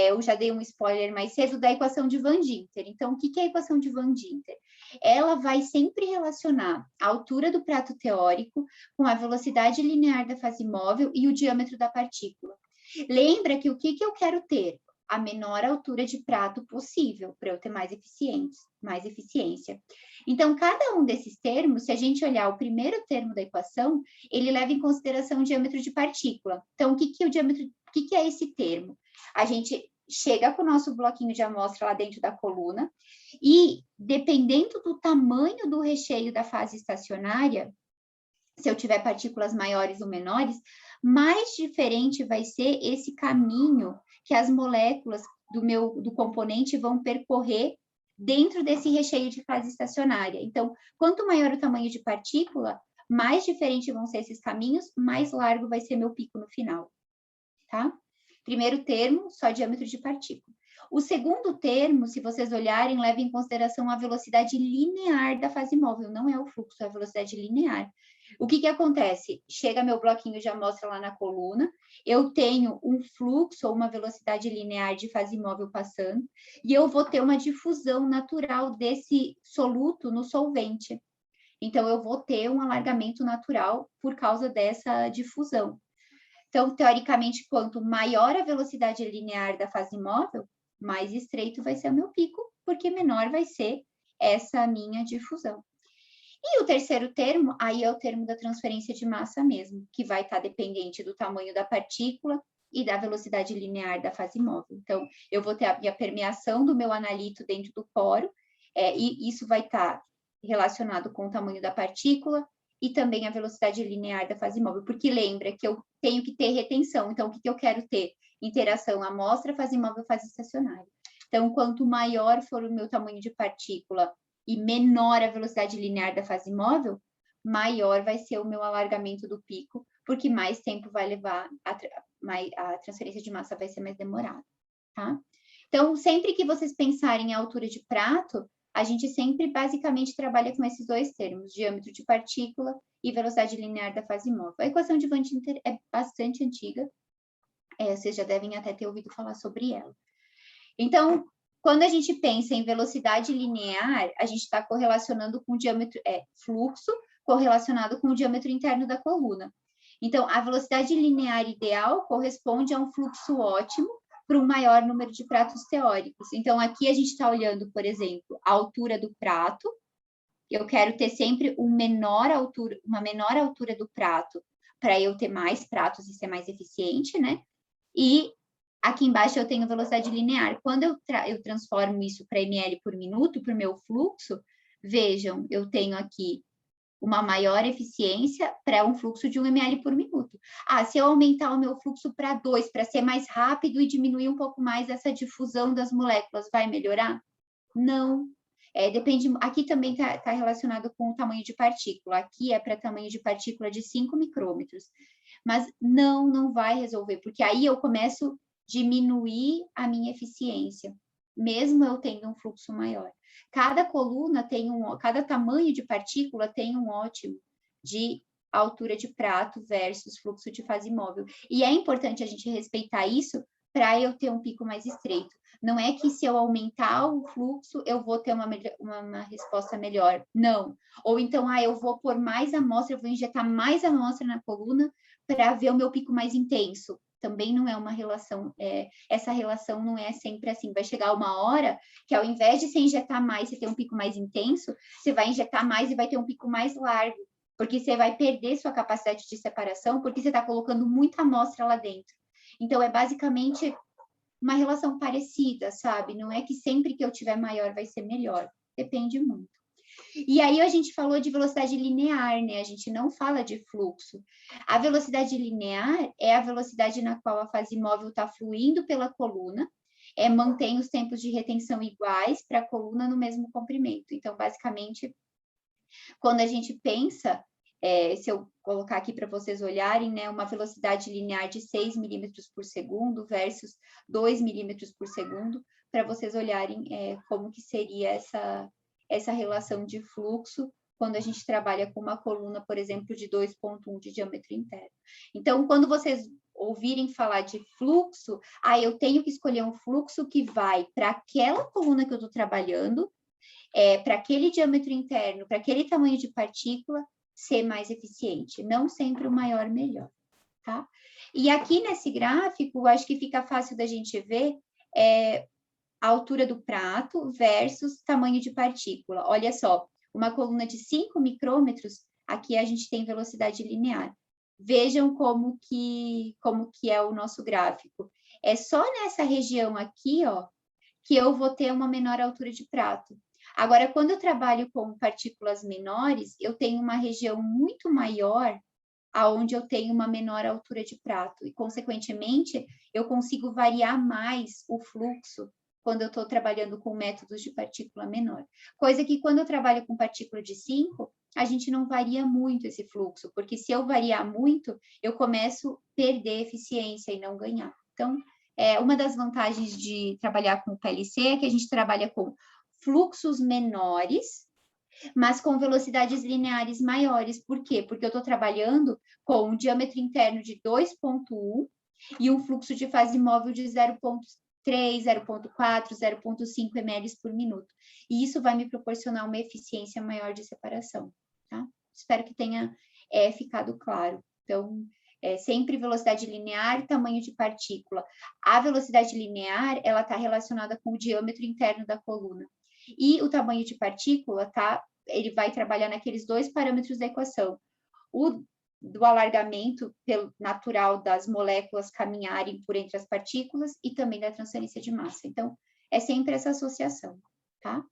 eu já dei um spoiler mais cedo da equação de Van Dinter. Então, o que é a equação de Van Dinter? Ela vai sempre relacionar a altura do prato teórico com a velocidade linear da fase móvel e o diâmetro da partícula. Lembra que o que eu quero ter? A menor altura de prato possível, para eu ter mais eficiência. Então, cada um desses termos, se a gente olhar o primeiro termo da equação, ele leva em consideração o diâmetro de partícula. Então, o que é esse termo? A gente chega com o nosso bloquinho de amostra lá dentro da coluna e, dependendo do tamanho do recheio da fase estacionária, se eu tiver partículas maiores ou menores, mais diferente vai ser esse caminho que as moléculas do componente vão percorrer dentro desse recheio de fase estacionária. Então, quanto maior o tamanho de partícula, mais diferente vão ser esses caminhos, mais largo vai ser meu pico no final, tá? Primeiro termo, só diâmetro de partícula. O segundo termo, se vocês olharem, leva em consideração a velocidade linear da fase móvel, não é o fluxo, é a velocidade linear. O que acontece? Chega meu bloquinho, já mostra lá na coluna, eu tenho um fluxo ou uma velocidade linear de fase móvel passando, e eu vou ter uma difusão natural desse soluto no solvente. Então, eu vou ter um alargamento natural por causa dessa difusão. Então, teoricamente, quanto maior a velocidade linear da fase móvel, mais estreito vai ser o meu pico, porque menor vai ser essa minha difusão. E o terceiro termo, aí é o termo da transferência de massa mesmo, que vai estar dependente do tamanho da partícula e da velocidade linear da fase móvel. Então, eu vou ter a permeação do meu analito dentro do poro, e isso vai estar relacionado com o tamanho da partícula e também a velocidade linear da fase móvel, porque lembra que eu tenho que ter retenção. Então, o que eu quero ter? Interação amostra, fase móvel, fase estacionária. Então, quanto maior for o meu tamanho de partícula e menor a velocidade linear da fase móvel, maior vai ser o meu alargamento do pico, porque mais tempo vai levar, a transferência de massa vai ser mais demorada, tá? Então, sempre que vocês pensarem em altura de prato, a gente sempre basicamente trabalha com esses dois termos, diâmetro de partícula e velocidade linear da fase móvel. A equação de Van Tinter é bastante antiga, vocês já devem até ter ouvido falar sobre ela. Então, quando a gente pensa em velocidade linear, a gente está correlacionando com o diâmetro, fluxo correlacionado com o diâmetro interno da coluna. Então, a velocidade linear ideal corresponde a um fluxo ótimo para um maior número de pratos teóricos. Então, aqui a gente está olhando, por exemplo, a altura do prato. Eu quero ter sempre uma menor altura do prato para eu ter mais pratos e ser mais eficiente, né? E aqui embaixo eu tenho velocidade linear. Quando eu transformo isso para ml por minuto, para o meu fluxo, vejam, eu tenho aqui uma maior eficiência para um fluxo de 1 ml por minuto. Se eu aumentar o meu fluxo para 2, para ser mais rápido e diminuir um pouco mais essa difusão das moléculas, vai melhorar? Não. Depende. Aqui também está relacionado com o tamanho de partícula. Aqui é para tamanho de partícula de 5 micrômetros. Mas não vai resolver, porque aí eu começo a diminuir a minha eficiência, mesmo eu tendo um fluxo maior. Cada coluna cada tamanho de partícula tem um ótimo de altura de prato versus fluxo de fase móvel. E é importante a gente respeitar isso para eu ter um pico mais estreito. Não é que se eu aumentar o fluxo, eu vou ter uma resposta melhor. Não. Ou então, eu vou pôr mais amostra, eu vou injetar mais amostra na coluna para ver o meu pico mais intenso. Também não é uma relação, essa relação não é sempre assim. Vai chegar uma hora que ao invés de você injetar mais, você ter um pico mais intenso, você vai injetar mais e vai ter um pico mais largo, porque você vai perder sua capacidade de separação, porque você está colocando muita amostra lá dentro. Então, é basicamente uma relação parecida, sabe? Não é que sempre que eu tiver maior vai ser melhor. Depende muito. E aí a gente falou de velocidade linear, né? A gente não fala de fluxo. A velocidade linear é a velocidade na qual a fase móvel está fluindo pela coluna, mantém os tempos de retenção iguais para a coluna no mesmo comprimento. Então, basicamente, quando a gente pensa, se eu colocar aqui para vocês olharem, né, uma velocidade linear de 6 milímetros por segundo versus 2 milímetros por segundo, para vocês olharem como que seria essa relação de fluxo quando a gente trabalha com uma coluna, por exemplo, de 2,1 de diâmetro interno. Então, quando vocês ouvirem falar de fluxo, eu tenho que escolher um fluxo que vai para aquela coluna que eu estou trabalhando, para aquele diâmetro interno, para aquele tamanho de partícula, ser mais eficiente. Não sempre o maior melhor, tá? E aqui nesse gráfico, acho que fica fácil da gente ver a altura do prato versus tamanho de partícula. Olha só, uma coluna de 5 micrômetros, aqui a gente tem velocidade linear. Vejam como que é o nosso gráfico. É só nessa região aqui, ó, que eu vou ter uma menor altura de prato. Agora, quando eu trabalho com partículas menores, eu tenho uma região muito maior, aonde eu tenho uma menor altura de prato. E, consequentemente, eu consigo variar mais o fluxo quando eu estou trabalhando com métodos de partícula menor. Coisa que, quando eu trabalho com partícula de 5, a gente não varia muito esse fluxo, porque se eu variar muito, eu começo a perder eficiência e não ganhar. Então, uma das vantagens de trabalhar com o PLC é que a gente trabalha com fluxos menores, mas com velocidades lineares maiores. Por quê? Porque eu estou trabalhando com um diâmetro interno de 2,1 e um fluxo de fase móvel de 0,3, 0,4, 0,5 ml por minuto. E isso vai me proporcionar uma eficiência maior de separação, tá? Espero que tenha ficado claro. Então, sempre velocidade linear, tamanho de partícula. A velocidade linear, ela está relacionada com o diâmetro interno da coluna. E o tamanho de partícula, tá? Ele vai trabalhar naqueles dois parâmetros da equação. O do alargamento natural das moléculas caminharem por entre as partículas e também da transferência de massa. Então, é sempre essa associação, tá?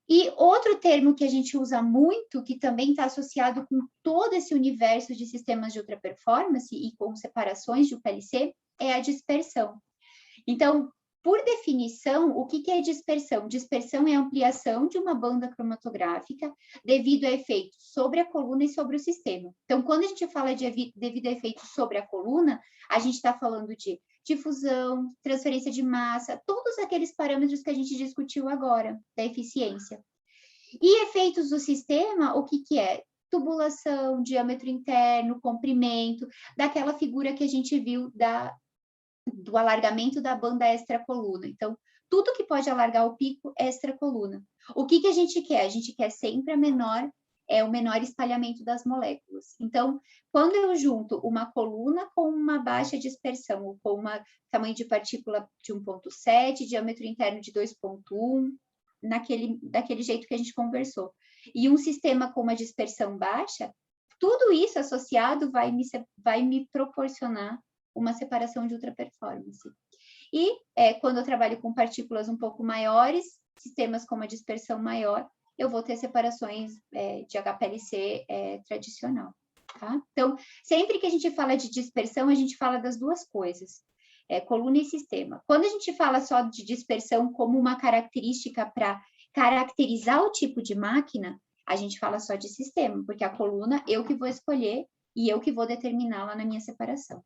E outro termo que a gente usa muito, que também está associado com todo esse universo de sistemas de ultra performance e com separações de UPLC, é a dispersão. Então, por definição, o que é dispersão? Dispersão é a ampliação de uma banda cromatográfica devido a efeitos sobre a coluna e sobre o sistema. Então, quando a gente fala de devido a efeitos sobre a coluna, a gente está falando de difusão, transferência de massa, todos aqueles parâmetros que a gente discutiu agora, da eficiência. E efeitos do sistema, o que é? Tubulação, diâmetro interno, comprimento, daquela figura que a gente viu do alargamento da banda extracoluna. Então, tudo que pode alargar o pico extracoluna. O que a gente quer? A gente quer sempre o menor espalhamento das moléculas. Então, quando eu junto uma coluna com uma baixa dispersão, ou com um tamanho de partícula de 1,7, diâmetro interno de 2,1, daquele jeito que a gente conversou, e um sistema com uma dispersão baixa, tudo isso associado vai me proporcionar uma separação de ultra performance. E quando eu trabalho com partículas um pouco maiores, sistemas com uma dispersão maior, eu vou ter separações de HPLC tradicional, tá? Então, sempre que a gente fala de dispersão, a gente fala das duas coisas, coluna e sistema. Quando a gente fala só de dispersão como uma característica para caracterizar o tipo de máquina, a gente fala só de sistema, porque a coluna eu que vou escolher e eu que vou determiná-la na minha separação.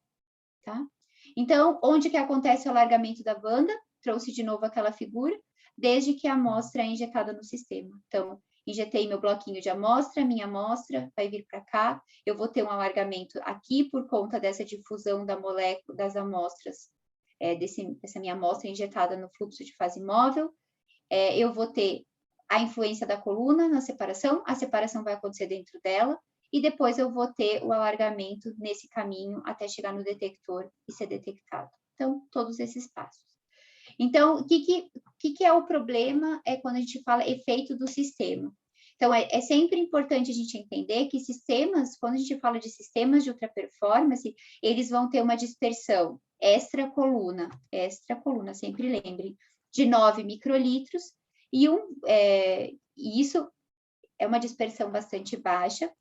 Tá? Então, onde que acontece o alargamento da banda? Trouxe de novo aquela figura, desde que a amostra é injetada no sistema. Então, injetei meu bloquinho de amostra, minha amostra vai vir para cá, eu vou ter um alargamento aqui por conta dessa difusão da molécula, das amostras, dessa minha amostra injetada no fluxo de fase móvel, eu vou ter a influência da coluna na separação, a separação vai acontecer dentro dela, e depois eu vou ter o alargamento nesse caminho até chegar no detector e ser detectado. Então, todos esses passos. Então, o que é o problema quando a gente fala efeito do sistema? Então, é sempre importante a gente entender que sistemas, quando a gente fala de sistemas de ultra performance, eles vão ter uma dispersão extracoluna, sempre lembrem, de 9 microlitros, e isso é uma dispersão bastante baixa.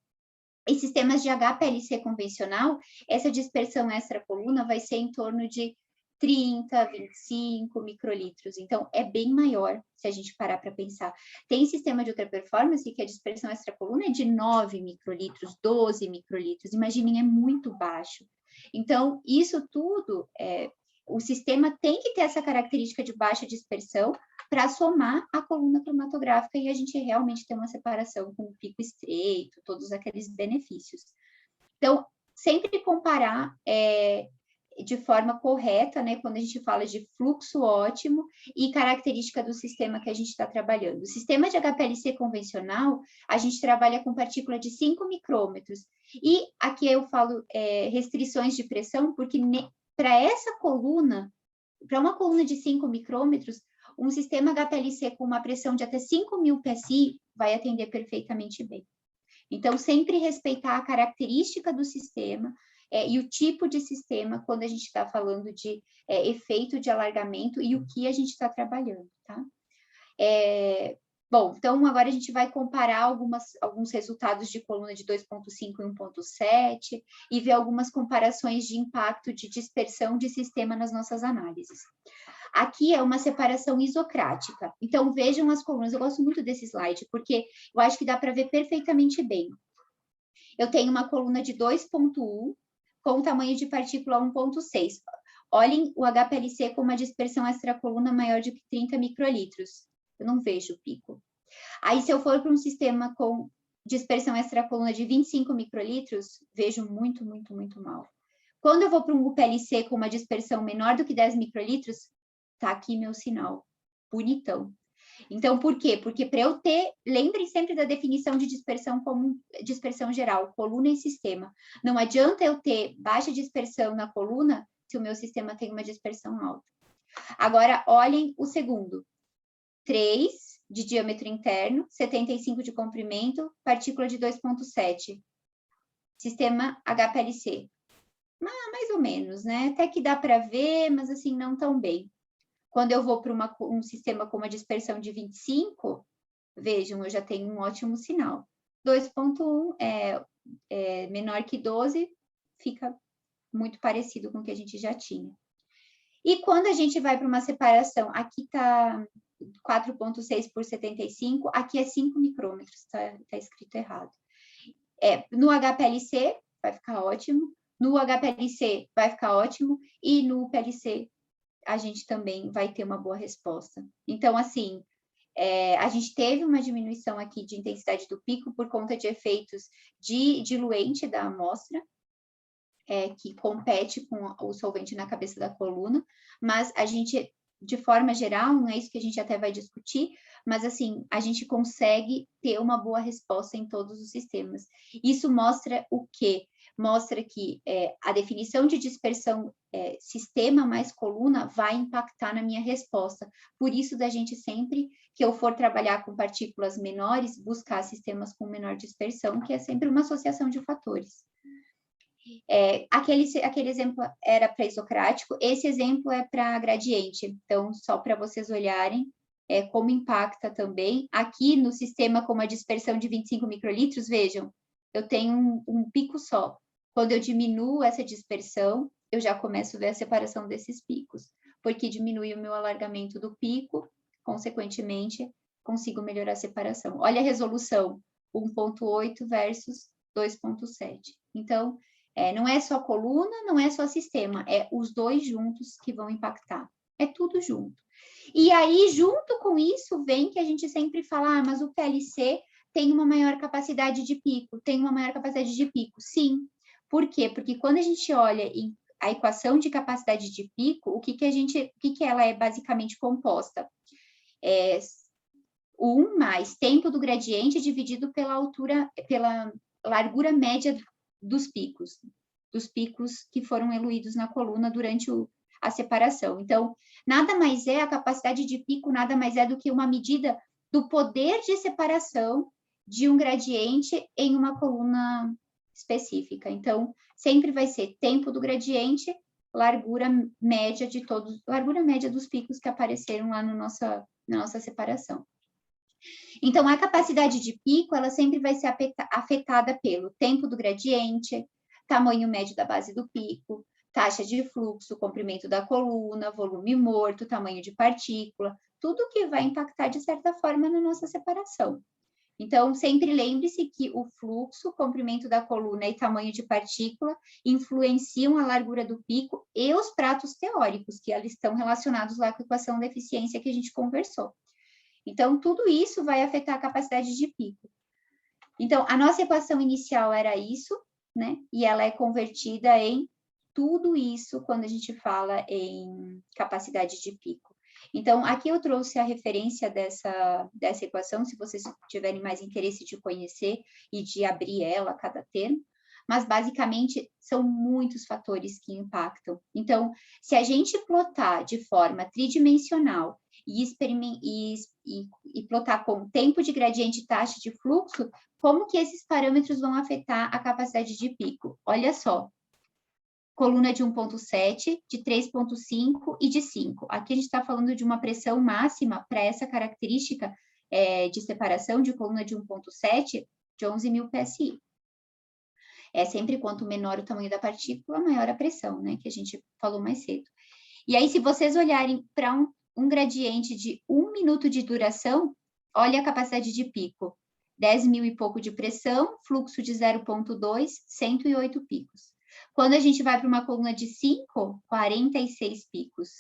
Em sistemas de HPLC convencional, essa dispersão extracoluna vai ser em torno de 30, 25 microlitros. Então, é bem maior, se a gente parar para pensar. Tem sistema de ultra performance que a dispersão extracoluna é de 9 microlitros, 12 microlitros. Imaginem, é muito baixo. Então, isso tudo, o sistema tem que ter essa característica de baixa dispersão para somar a coluna cromatográfica e a gente realmente ter uma separação com o pico estreito, todos aqueles benefícios. Então, sempre comparar de forma correta, né, quando a gente fala de fluxo ótimo e característica do sistema que a gente está trabalhando. O sistema de HPLC convencional, a gente trabalha com partícula de 5 micrômetros. E aqui eu falo restrições de pressão, porque para essa coluna, para uma coluna de 5 micrômetros, um sistema HPLC com uma pressão de até 5.000 PSI vai atender perfeitamente bem. Então, sempre respeitar a característica do sistema e o tipo de sistema quando a gente está falando de efeito de alargamento e o que a gente está trabalhando, tá? Bom, então agora a gente vai comparar alguns resultados de coluna de 2,5 e 1,7 e ver algumas comparações de impacto de dispersão de sistema nas nossas análises. Aqui é uma separação isocrática. Então, vejam as colunas. Eu gosto muito desse slide, porque eu acho que dá para ver perfeitamente bem. Eu tenho uma coluna de 2,1 com tamanho de partícula 1,6. Olhem o HPLC com uma dispersão extracoluna maior de 30 microlitros. Eu não vejo pico. Aí, se eu for para um sistema com dispersão extracoluna de 25 microlitros, vejo muito, muito, muito mal. Quando eu vou para um UPLC com uma dispersão menor do que 10 microlitros, tá aqui meu sinal. Bonitão. Então, por quê? Porque para eu ter, lembrem sempre da definição de dispersão como dispersão geral, coluna e sistema. Não adianta eu ter baixa dispersão na coluna se o meu sistema tem uma dispersão alta. Agora, olhem o segundo. 3 de diâmetro interno, 75 de comprimento, partícula de 2,7. Sistema HPLC. Mais ou menos, né? Até que dá para ver, mas assim, não tão bem. Quando eu vou para um sistema com uma dispersão de 25, vejam, eu já tenho um ótimo sinal. 2,1 é menor que 12, fica muito parecido com o que a gente já tinha. E quando a gente vai para uma separação, aqui está 4,6 por 75, aqui é 5 micrômetros, tá escrito errado. No HPLC vai ficar ótimo, no HPLC vai ficar ótimo, e no PLC a gente também vai ter uma boa resposta. Então, assim, a gente teve uma diminuição aqui de intensidade do pico por conta de efeitos de diluente da amostra, que compete com o solvente na cabeça da coluna, mas a gente, de forma geral, não é isso que a gente até vai discutir, mas assim, a gente consegue ter uma boa resposta em todos os sistemas. Isso mostra o quê? Mostra que a definição de dispersão sistema mais coluna vai impactar na minha resposta. Por isso, da gente sempre que eu for trabalhar com partículas menores, buscar sistemas com menor dispersão, que é sempre uma associação de fatores. Aquele exemplo era para isocrático, esse exemplo é para gradiente. Então, só para vocês olharem como impacta também. Aqui no sistema com uma dispersão de 25 microlitros, vejam, eu tenho um pico só. Quando eu diminuo essa dispersão, eu já começo a ver a separação desses picos, porque diminui o meu alargamento do pico, consequentemente, consigo melhorar a separação. Olha a resolução, 1,8 versus 2,7. Então, não é só coluna, não é só sistema, é os dois juntos que vão impactar. É tudo junto. E aí, junto com isso, vem que a gente sempre fala, mas o PLC tem uma maior capacidade de pico, Sim. Por quê? Porque quando a gente olha a equação de capacidade de pico, o que ela é basicamente composta? 1 mais tempo do gradiente dividido pela largura média dos picos que foram eluídos na coluna durante a separação. Então, a capacidade de pico nada mais é do que uma medida do poder de separação de um gradiente em uma coluna específica. Então, sempre vai ser tempo do gradiente, largura média dos picos que apareceram lá na nossa separação. Então, a capacidade de pico, ela sempre vai ser afetada pelo tempo do gradiente, tamanho médio da base do pico, taxa de fluxo, comprimento da coluna, volume morto, tamanho de partícula, tudo que vai impactar de certa forma na nossa separação. Então, sempre lembre-se que o fluxo, comprimento da coluna e tamanho de partícula influenciam a largura do pico e os pratos teóricos, que eles estão relacionados lá com a equação da eficiência que a gente conversou. Então, tudo isso vai afetar a capacidade de pico. Então, a nossa equação inicial era isso, né? E ela é convertida em tudo isso quando a gente fala em capacidade de pico. Então, aqui eu trouxe a referência dessa equação, se vocês tiverem mais interesse de conhecer e de abrir ela, cada termo, mas basicamente são muitos fatores que impactam. Então, se a gente plotar de forma tridimensional e plotar com tempo de gradiente e taxa de fluxo, como que esses parâmetros vão afetar a capacidade de pico? Olha só, coluna de 1,7, de 3,5 e de 5. Aqui a gente está falando de uma pressão máxima para essa característica de separação de coluna de 1,7 de 11.000 PSI. Sempre quanto menor o tamanho da partícula, maior a pressão, né? Que a gente falou mais cedo. E aí, se vocês olharem para um gradiente de 1 minuto de duração, olha a capacidade de pico. 10.000 e pouco de pressão, fluxo de 0,2, 108 picos. Quando a gente vai para uma coluna de 5, 46 picos.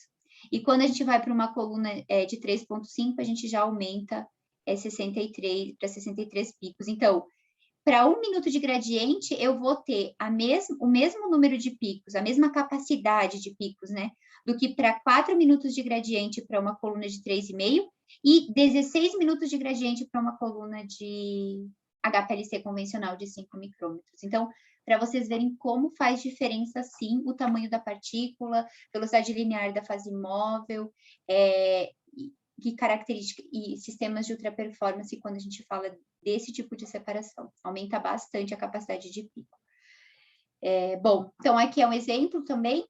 E quando a gente vai para uma coluna de 3,5, a gente já aumenta 63 para 63 picos. Então, para 1 minuto de gradiente, eu vou ter o mesmo número de picos, a mesma capacidade de picos, né? Do que para 4 minutos de gradiente para uma coluna de 3,5 e 16 minutos de gradiente para uma coluna de HPLC convencional de 5 micrômetros. Então, para vocês verem como faz diferença, sim, o tamanho da partícula, velocidade linear da fase móvel, que característica e sistemas de ultra performance quando a gente fala desse tipo de separação. Aumenta bastante a capacidade de pico. Bom, então aqui é um exemplo também,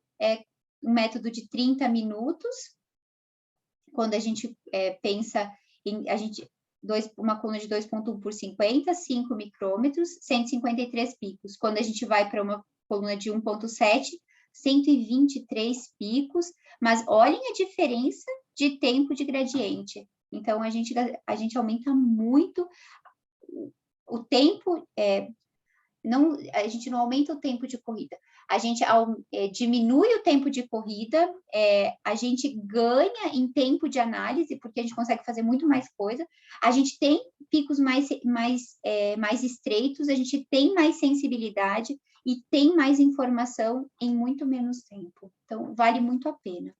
um método de 30 minutos, quando a gente pensa em uma coluna de 2,1 por 50, 5 micrômetros, 153 picos. Quando a gente vai para uma coluna de 1,7, 123 picos, mas olhem a diferença de tempo de gradiente. Então, a gente aumenta muito o tempo, a gente não aumenta o tempo de corrida, a gente diminui o tempo de corrida, a gente ganha em tempo de análise, porque a gente consegue fazer muito mais coisa, a gente tem picos mais estreitos, a gente tem mais sensibilidade e tem mais informação em muito menos tempo. Então, vale muito a pena.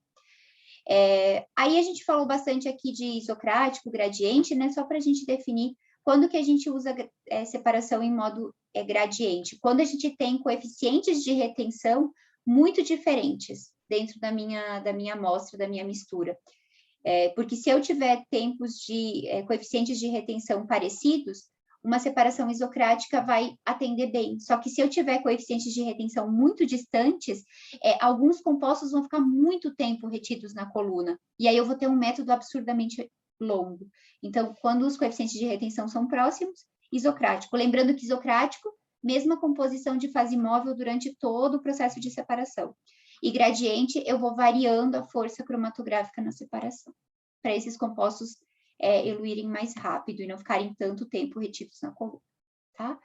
Aí a gente falou bastante aqui de isocrático, gradiente, né? Só para a gente definir quando que a gente usa separação em modo gradiente. Quando a gente tem coeficientes de retenção muito diferentes dentro da minha amostra, da minha mistura. Porque se eu tiver tempos de coeficientes de retenção parecidos, uma separação isocrática vai atender bem. Só que se eu tiver coeficientes de retenção muito distantes, alguns compostos vão ficar muito tempo retidos na coluna. E aí eu vou ter um método absurdamente longo. Então, quando os coeficientes de retenção são próximos, isocrático. Lembrando que isocrático, mesma composição de fase móvel durante todo o processo de separação. E gradiente, eu vou variando a força cromatográfica na separação, para esses compostos eluírem mais rápido e não ficarem tanto tempo retidos na coluna, tá?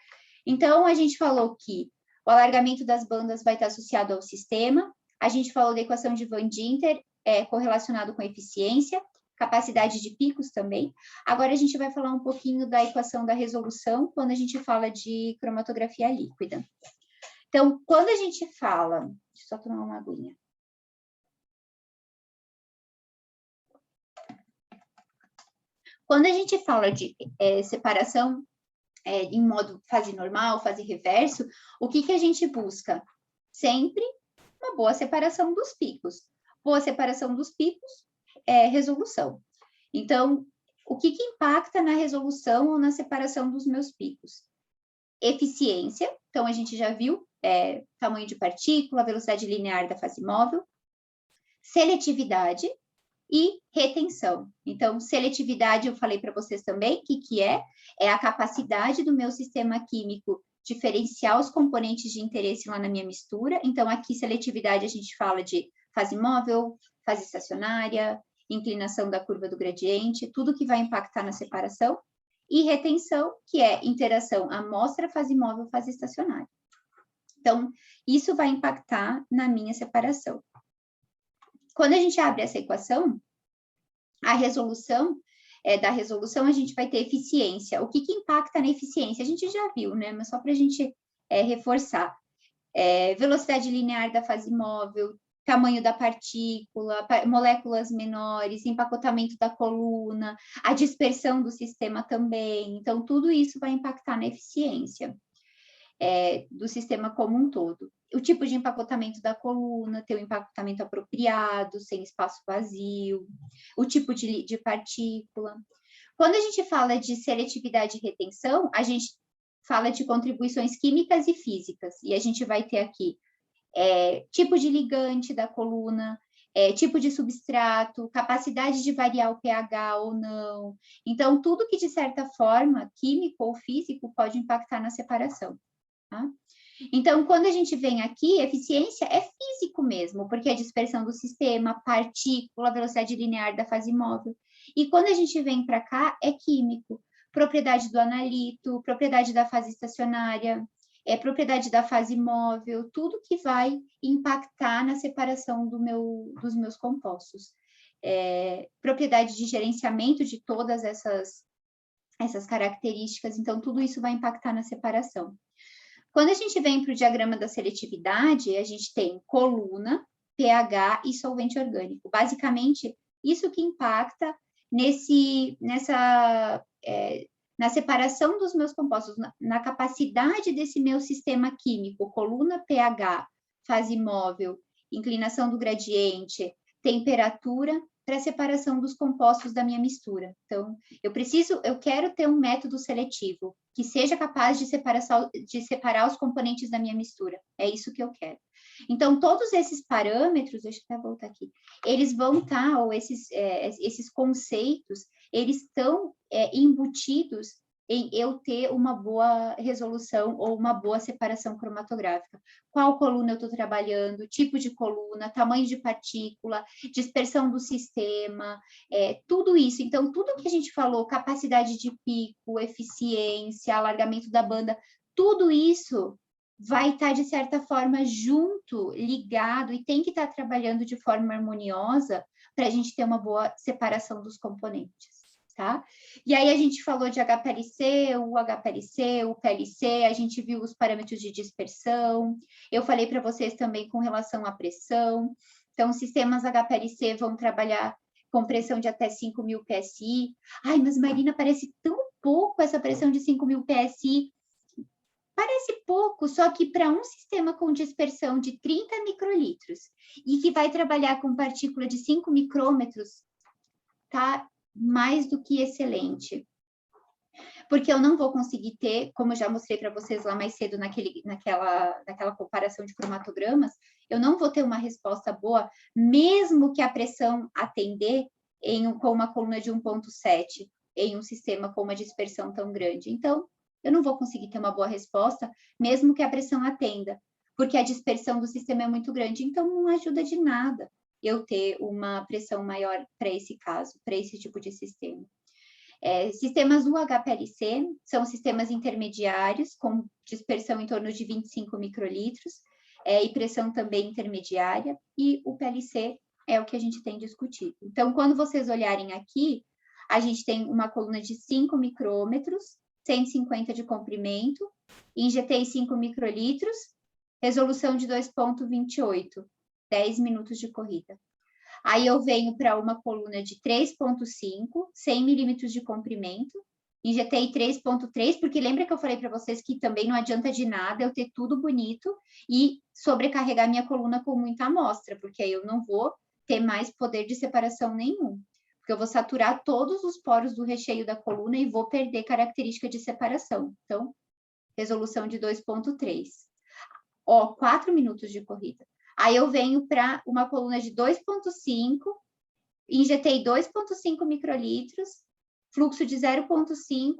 Então, a gente falou que o alargamento das bandas vai estar associado ao sistema, a gente falou da equação de Van Dinter, correlacionado com eficiência, capacidade de picos também. Agora, a gente vai falar um pouquinho da equação da resolução, quando a gente fala de cromatografia líquida. Então, quando a gente fala... Deixa eu só tomar uma aguinha. Quando a gente fala de separação em modo fase normal, fase reverso, o que a gente busca? Sempre uma boa separação dos picos. Boa separação dos picos é resolução. Então, o que impacta na resolução ou na separação dos meus picos? Eficiência, então a gente já viu, tamanho de partícula, velocidade linear da fase móvel. Seletividade e retenção. Então, seletividade, eu falei para vocês também, o que é? É a capacidade do meu sistema químico diferenciar os componentes de interesse lá na minha mistura. Então, aqui, seletividade, a gente fala de fase móvel, fase estacionária, inclinação da curva do gradiente, tudo que vai impactar na separação. E retenção, que é interação amostra, fase móvel, fase estacionária. Então, isso vai impactar na minha separação. Quando a gente abre essa equação, a resolução, da resolução, a gente vai ter eficiência. O que impacta na eficiência? A gente já viu, né? Mas só para a gente reforçar. Velocidade linear da fase móvel, tamanho da partícula, moléculas menores, empacotamento da coluna, a dispersão do sistema também. Então, tudo isso vai impactar na eficiência do sistema como um todo. O tipo de empacotamento da coluna, ter o empacotamento apropriado, sem espaço vazio, o tipo de partícula. Quando a gente fala de seletividade e retenção, a gente fala de contribuições químicas e físicas, e a gente vai ter aqui tipo de ligante da coluna, tipo de substrato, capacidade de variar o pH ou não. Então, tudo que, de certa forma, químico ou físico, pode impactar na separação. Tá? Então, quando a gente vem aqui, eficiência é físico mesmo, porque é a dispersão do sistema, partícula, velocidade linear da fase móvel. E quando a gente vem para cá, é químico. Propriedade do analito, propriedade da fase estacionária, propriedade da fase móvel, tudo que vai impactar na separação dos meus compostos. Propriedade de gerenciamento de todas essas características, então tudo isso vai impactar na separação. Quando a gente vem para o diagrama da seletividade, a gente tem coluna, pH e solvente orgânico. Basicamente, isso que impacta na separação dos meus compostos, na capacidade desse meu sistema químico, coluna, pH, fase móvel, inclinação do gradiente, temperatura, para a separação dos compostos da minha mistura. Então, eu quero ter um método seletivo que seja capaz de separar os componentes da minha mistura. É isso que eu quero. Então, todos esses parâmetros, deixa eu até voltar aqui, eles vão estar, ou esses conceitos, eles estão embutidos em eu ter uma boa resolução ou uma boa separação cromatográfica. Qual coluna eu estou trabalhando, tipo de coluna, tamanho de partícula, dispersão do sistema, tudo isso. Então, tudo que a gente falou, capacidade de pico, eficiência, alargamento da banda, tudo isso vai estar, de certa forma, junto, ligado, e tem que estar trabalhando de forma harmoniosa para a gente ter uma boa separação dos componentes. Tá? E aí a gente falou de HPLC, o HPLC, o PLC, a gente viu os parâmetros de dispersão, eu falei para vocês também com relação à pressão. Então, sistemas HPLC vão trabalhar com pressão de até 5.000 PSI. Ai, mas Marina, parece tão pouco essa pressão de 5.000 PSI. Parece pouco, só que para um sistema com dispersão de 30 microlitros e que vai trabalhar com partícula de 5 micrômetros, tá mais do que excelente. Porque eu não vou conseguir ter, como eu já mostrei para vocês lá mais cedo naquela comparação de cromatogramas, eu não vou ter uma resposta boa, mesmo que a pressão atender com uma coluna de 1.7, em um sistema com uma dispersão tão grande. Então, eu não vou conseguir ter uma boa resposta, mesmo que a pressão atenda, porque a dispersão do sistema é muito grande, então não ajuda de nada eu ter uma pressão maior para esse caso, para esse tipo de sistema. Sistemas UHPLC são sistemas intermediários, com dispersão em torno de 25 microlitros, e pressão também intermediária, e o PLC é o que a gente tem discutido. Então, quando vocês olharem aqui, a gente tem uma coluna de 5 micrômetros, 150 de comprimento, injetei 5 microlitros, resolução de 2,28, 10 minutos de corrida. Aí eu venho para uma coluna de 3,5, 100 milímetros de comprimento, injetei 3,3, porque lembra que eu falei para vocês que também não adianta de nada eu ter tudo bonito e sobrecarregar minha coluna com muita amostra, porque aí eu não vou ter mais poder de separação nenhum, porque eu vou saturar todos os poros do recheio da coluna e vou perder característica de separação. Então, resolução de 2,3. 4 minutos de corrida. Aí eu venho para uma coluna de 2,5, injetei 2,5 microlitros, fluxo de 0,5,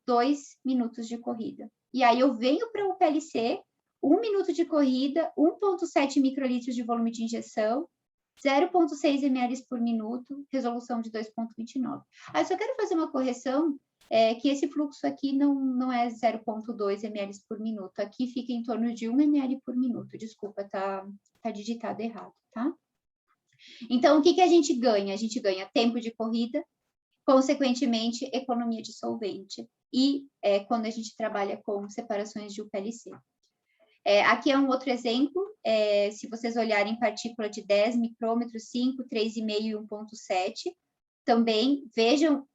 2 minutos de corrida. E aí eu venho para o PLC, 1 minuto de corrida, 1,7 microlitros de volume de injeção, 0,6 ml por minuto, resolução de 2,29. Aí eu só quero fazer uma correção, que esse fluxo aqui não é 0,2 ml por minuto, aqui fica em torno de 1 ml por minuto, desculpa, tá digitado errado, tá? Então, o que a gente ganha? A gente ganha tempo de corrida, consequentemente, economia de solvente, e quando a gente trabalha com separações de UPLC. Aqui é um outro exemplo, se vocês olharem partícula de 10 micrômetros, 5, 3,5 e 1,7, também vejam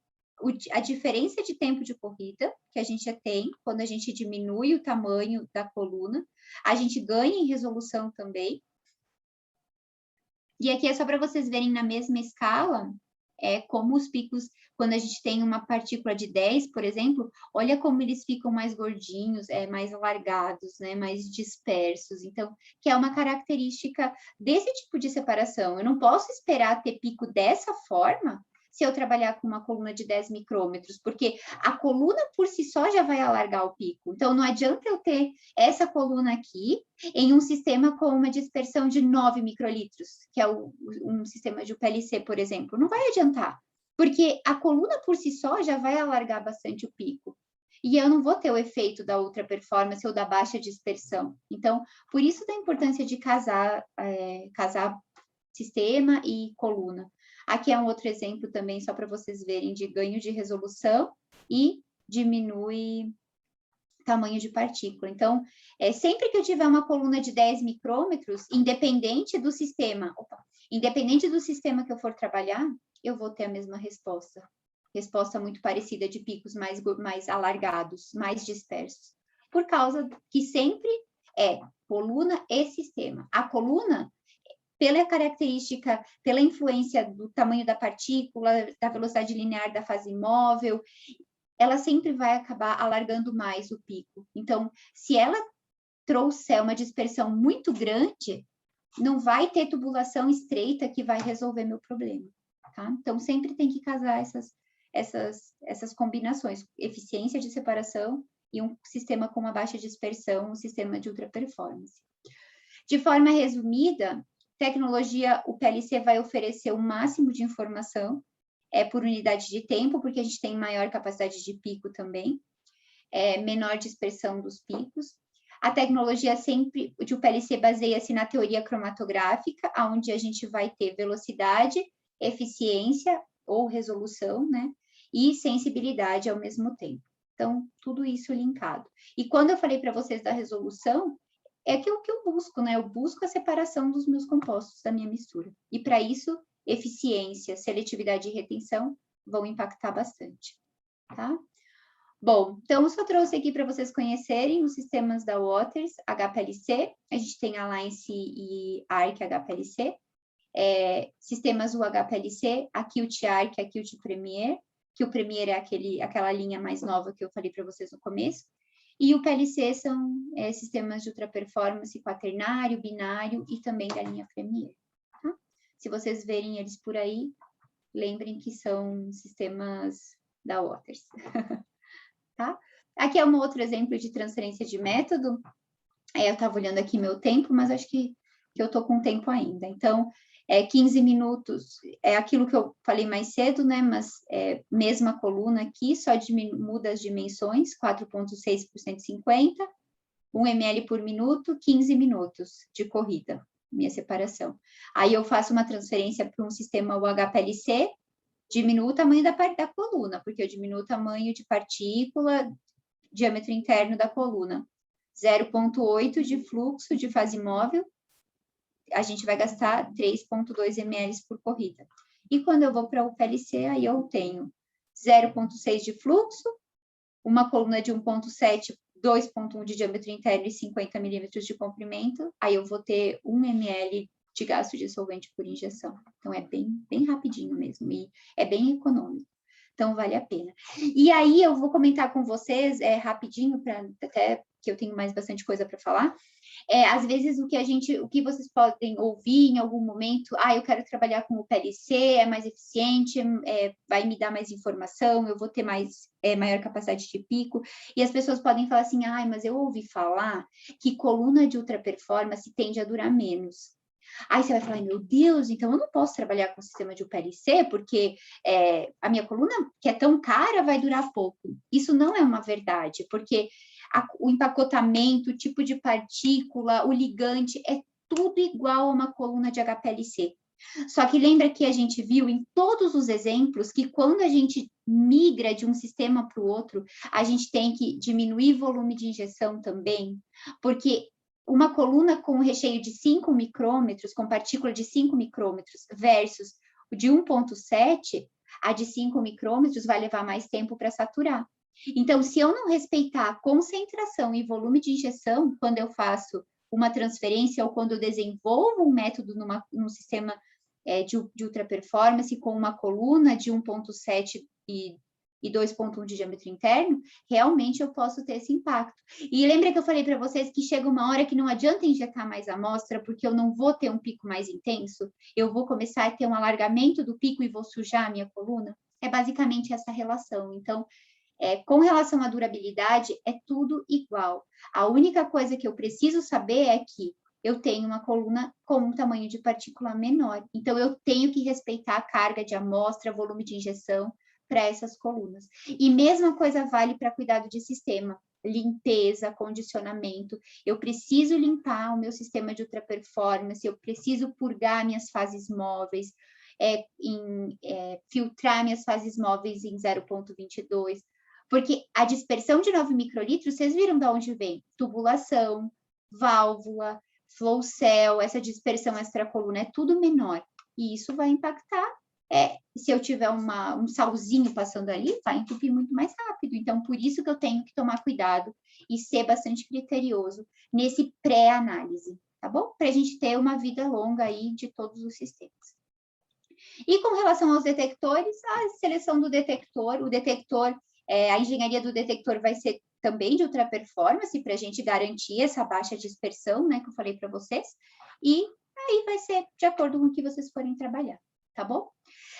a diferença de tempo de corrida que a gente tem quando a gente diminui o tamanho da coluna, a gente ganha em resolução também. E aqui é só para vocês verem na mesma escala, como os picos, quando a gente tem uma partícula de 10, por exemplo, olha como eles ficam mais gordinhos, mais alargados, né, mais dispersos. Então, que é uma característica desse tipo de separação. Eu não posso esperar ter pico dessa forma se eu trabalhar com uma coluna de 10 micrômetros, porque a coluna por si só já vai alargar o pico. Então, não adianta eu ter essa coluna aqui em um sistema com uma dispersão de 9 microlitros, que é um sistema de UPLC, por exemplo. Não vai adiantar, porque a coluna por si só já vai alargar bastante o pico. e eu não vou ter o efeito da ultra performance ou da baixa dispersão. Então, por isso da importância de casar sistema e coluna. Aqui é um outro exemplo também, só para vocês verem, de ganho de resolução e diminui tamanho de partícula. Então, sempre que eu tiver uma coluna de 10 micrômetros, independente do sistema que eu for trabalhar, eu vou ter a mesma resposta. Resposta muito parecida de picos mais alargados, mais dispersos. Por causa que sempre é coluna e sistema. A coluna, pela característica, pela influência do tamanho da partícula, da velocidade linear da fase móvel, ela sempre vai acabar alargando mais o pico. Então, se ela trouxer uma dispersão muito grande, não vai ter tubulação estreita que vai resolver meu problema, tá? Então, sempre tem que casar essas combinações, eficiência de separação e um sistema com uma baixa dispersão, um sistema de ultra performance. De forma resumida, tecnologia, o PLC vai oferecer o máximo de informação, por unidade de tempo, porque a gente tem maior capacidade de pico também, menor dispersão dos picos. A tecnologia sempre, o PLC baseia-se na teoria cromatográfica, onde a gente vai ter velocidade, eficiência ou resolução, né? E sensibilidade ao mesmo tempo. Então, tudo isso linkado. E quando eu falei para vocês da resolução, é que o que eu busco, né? Eu busco a separação dos meus compostos da minha mistura. E para isso, eficiência, seletividade e retenção vão impactar bastante, tá? Bom, então eu só trouxe aqui para vocês conhecerem os sistemas da Waters, HPLC, a gente tem Alliance e ARC HPLC, sistemas sistemas UHPLC, a Qt Arc, a Qt Premier, que o Premier é aquela linha mais nova que eu falei para vocês no começo, e o PLC são sistemas de ultra performance quaternário, binário e também da linha Premier. Tá? Se vocês verem eles por aí, lembrem que são sistemas da Waters. Tá? Aqui é um outro exemplo de transferência de método. Eu estava olhando aqui meu tempo, mas acho que eu estou com tempo ainda. Então, 15 minutos é aquilo que eu falei mais cedo, né? Mas mesma coluna aqui, só muda as dimensões, 4,6 por 150, 1 ml por minuto, 15 minutos de corrida, minha separação. Aí eu faço uma transferência para um sistema UHPLC, diminuo o tamanho da coluna, porque eu diminuo o tamanho de partícula, diâmetro interno da coluna. 0,8 de fluxo de fase móvel, a gente vai gastar 3,2 ml por corrida. E quando eu vou para o PLC, aí eu tenho 0,6 de fluxo, uma coluna de 1,7, 2,1 de diâmetro interno e 50 milímetros de comprimento, aí eu vou ter 1 ml de gasto de solvente por injeção. Então, é bem rapidinho mesmo, e é bem econômico. Então, vale a pena. E aí, eu vou comentar com vocês, rapidinho, até que eu tenho bastante coisa para falar. Às vezes, o que vocês podem ouvir em algum momento, eu quero trabalhar com o PLC, é mais eficiente, vai me dar mais informação, eu vou ter maior capacidade de pico, e as pessoas podem falar assim, mas eu ouvi falar que coluna de ultra performance tende a durar menos. Aí você vai falar, meu Deus, então eu não posso trabalhar com o sistema de UPLC, porque a minha coluna, que é tão cara, vai durar pouco. Isso não é uma verdade, porque o empacotamento, o tipo de partícula, o ligante, é tudo igual a uma coluna de HPLC. Só que lembra que a gente viu em todos os exemplos que quando a gente migra de um sistema para o outro, a gente tem que diminuir volume de injeção também, porque uma coluna com recheio de 5 micrômetros, com partícula de 5 micrômetros, versus o de 1,7, a de 5 micrômetros vai levar mais tempo para saturar. Então, se eu não respeitar a concentração e volume de injeção, quando eu faço uma transferência ou quando eu desenvolvo um método num sistema de ultra performance com uma coluna de 1,7 e 2,1 de diâmetro interno, realmente eu posso ter esse impacto. E lembra que eu falei para vocês que chega uma hora que não adianta injetar mais amostra, porque eu não vou ter um pico mais intenso, eu vou começar a ter um alargamento do pico e vou sujar a minha coluna? É basicamente essa relação. Então, com relação à durabilidade, é tudo igual. A única coisa que eu preciso saber é que eu tenho uma coluna com um tamanho de partícula menor. Então, eu tenho que respeitar a carga de amostra, volume de injeção, para essas colunas. E mesma coisa vale para cuidado de sistema, limpeza, condicionamento. Eu preciso limpar o meu sistema de ultra performance, eu preciso purgar minhas fases móveis, filtrar minhas fases móveis em 0,22, porque a dispersão de 9 microlitros, vocês viram de onde vem? Tubulação, válvula, flow cell, essa dispersão extracoluna é tudo menor. E isso vai impactar, se eu tiver um salzinho passando ali, vai entupir muito mais rápido. Então, por isso que eu tenho que tomar cuidado e ser bastante criterioso nesse pré-análise, tá bom? Para a gente ter uma vida longa aí de todos os sistemas. E com relação aos detectores, a seleção do detector, a engenharia do detector vai ser também de ultra performance, para a gente garantir essa baixa dispersão, né, que eu falei para vocês, e aí vai ser de acordo com o que vocês forem trabalhar, tá bom?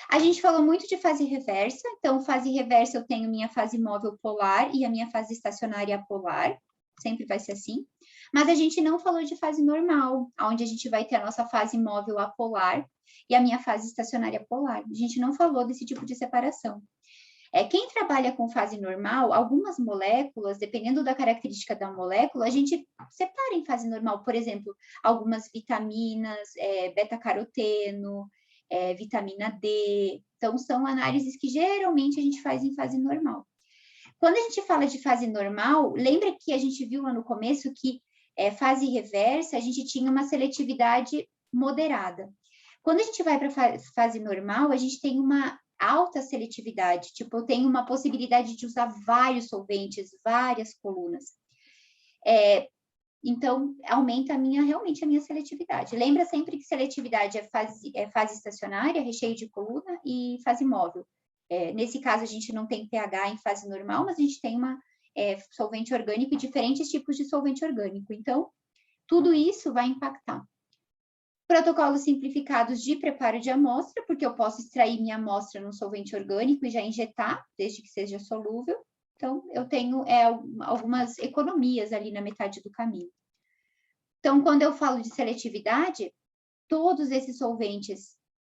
A gente falou muito de fase reversa, então fase reversa eu tenho minha fase móvel polar e a minha fase estacionária polar, sempre vai ser assim, mas a gente não falou de fase normal, onde a gente vai ter a nossa fase móvel apolar e a minha fase estacionária polar. A gente não falou desse tipo de separação. Quem trabalha com fase normal, algumas moléculas, dependendo da característica da molécula, a gente separa em fase normal. Por exemplo, algumas vitaminas, beta-caroteno, vitamina D. Então, são análises que geralmente a gente faz em fase normal. Quando a gente fala de fase normal, lembra que a gente viu lá no começo que fase reversa, a gente tinha uma seletividade moderada. Quando a gente vai para a fase normal, a gente tem uma alta seletividade, tipo, eu tenho uma possibilidade de usar vários solventes, várias colunas. Então, aumenta realmente a minha seletividade. Lembra sempre que seletividade é fase estacionária, recheio de coluna e fase móvel. Nesse caso, a gente não tem pH em fase normal, mas a gente tem solvente orgânico e diferentes tipos de solvente orgânico. Então, tudo isso vai impactar. Protocolos simplificados de preparo de amostra, porque eu posso extrair minha amostra num solvente orgânico e já injetar, desde que seja solúvel. Então, eu tenho algumas economias ali na metade do caminho. Então, quando eu falo de seletividade, todos esses solventes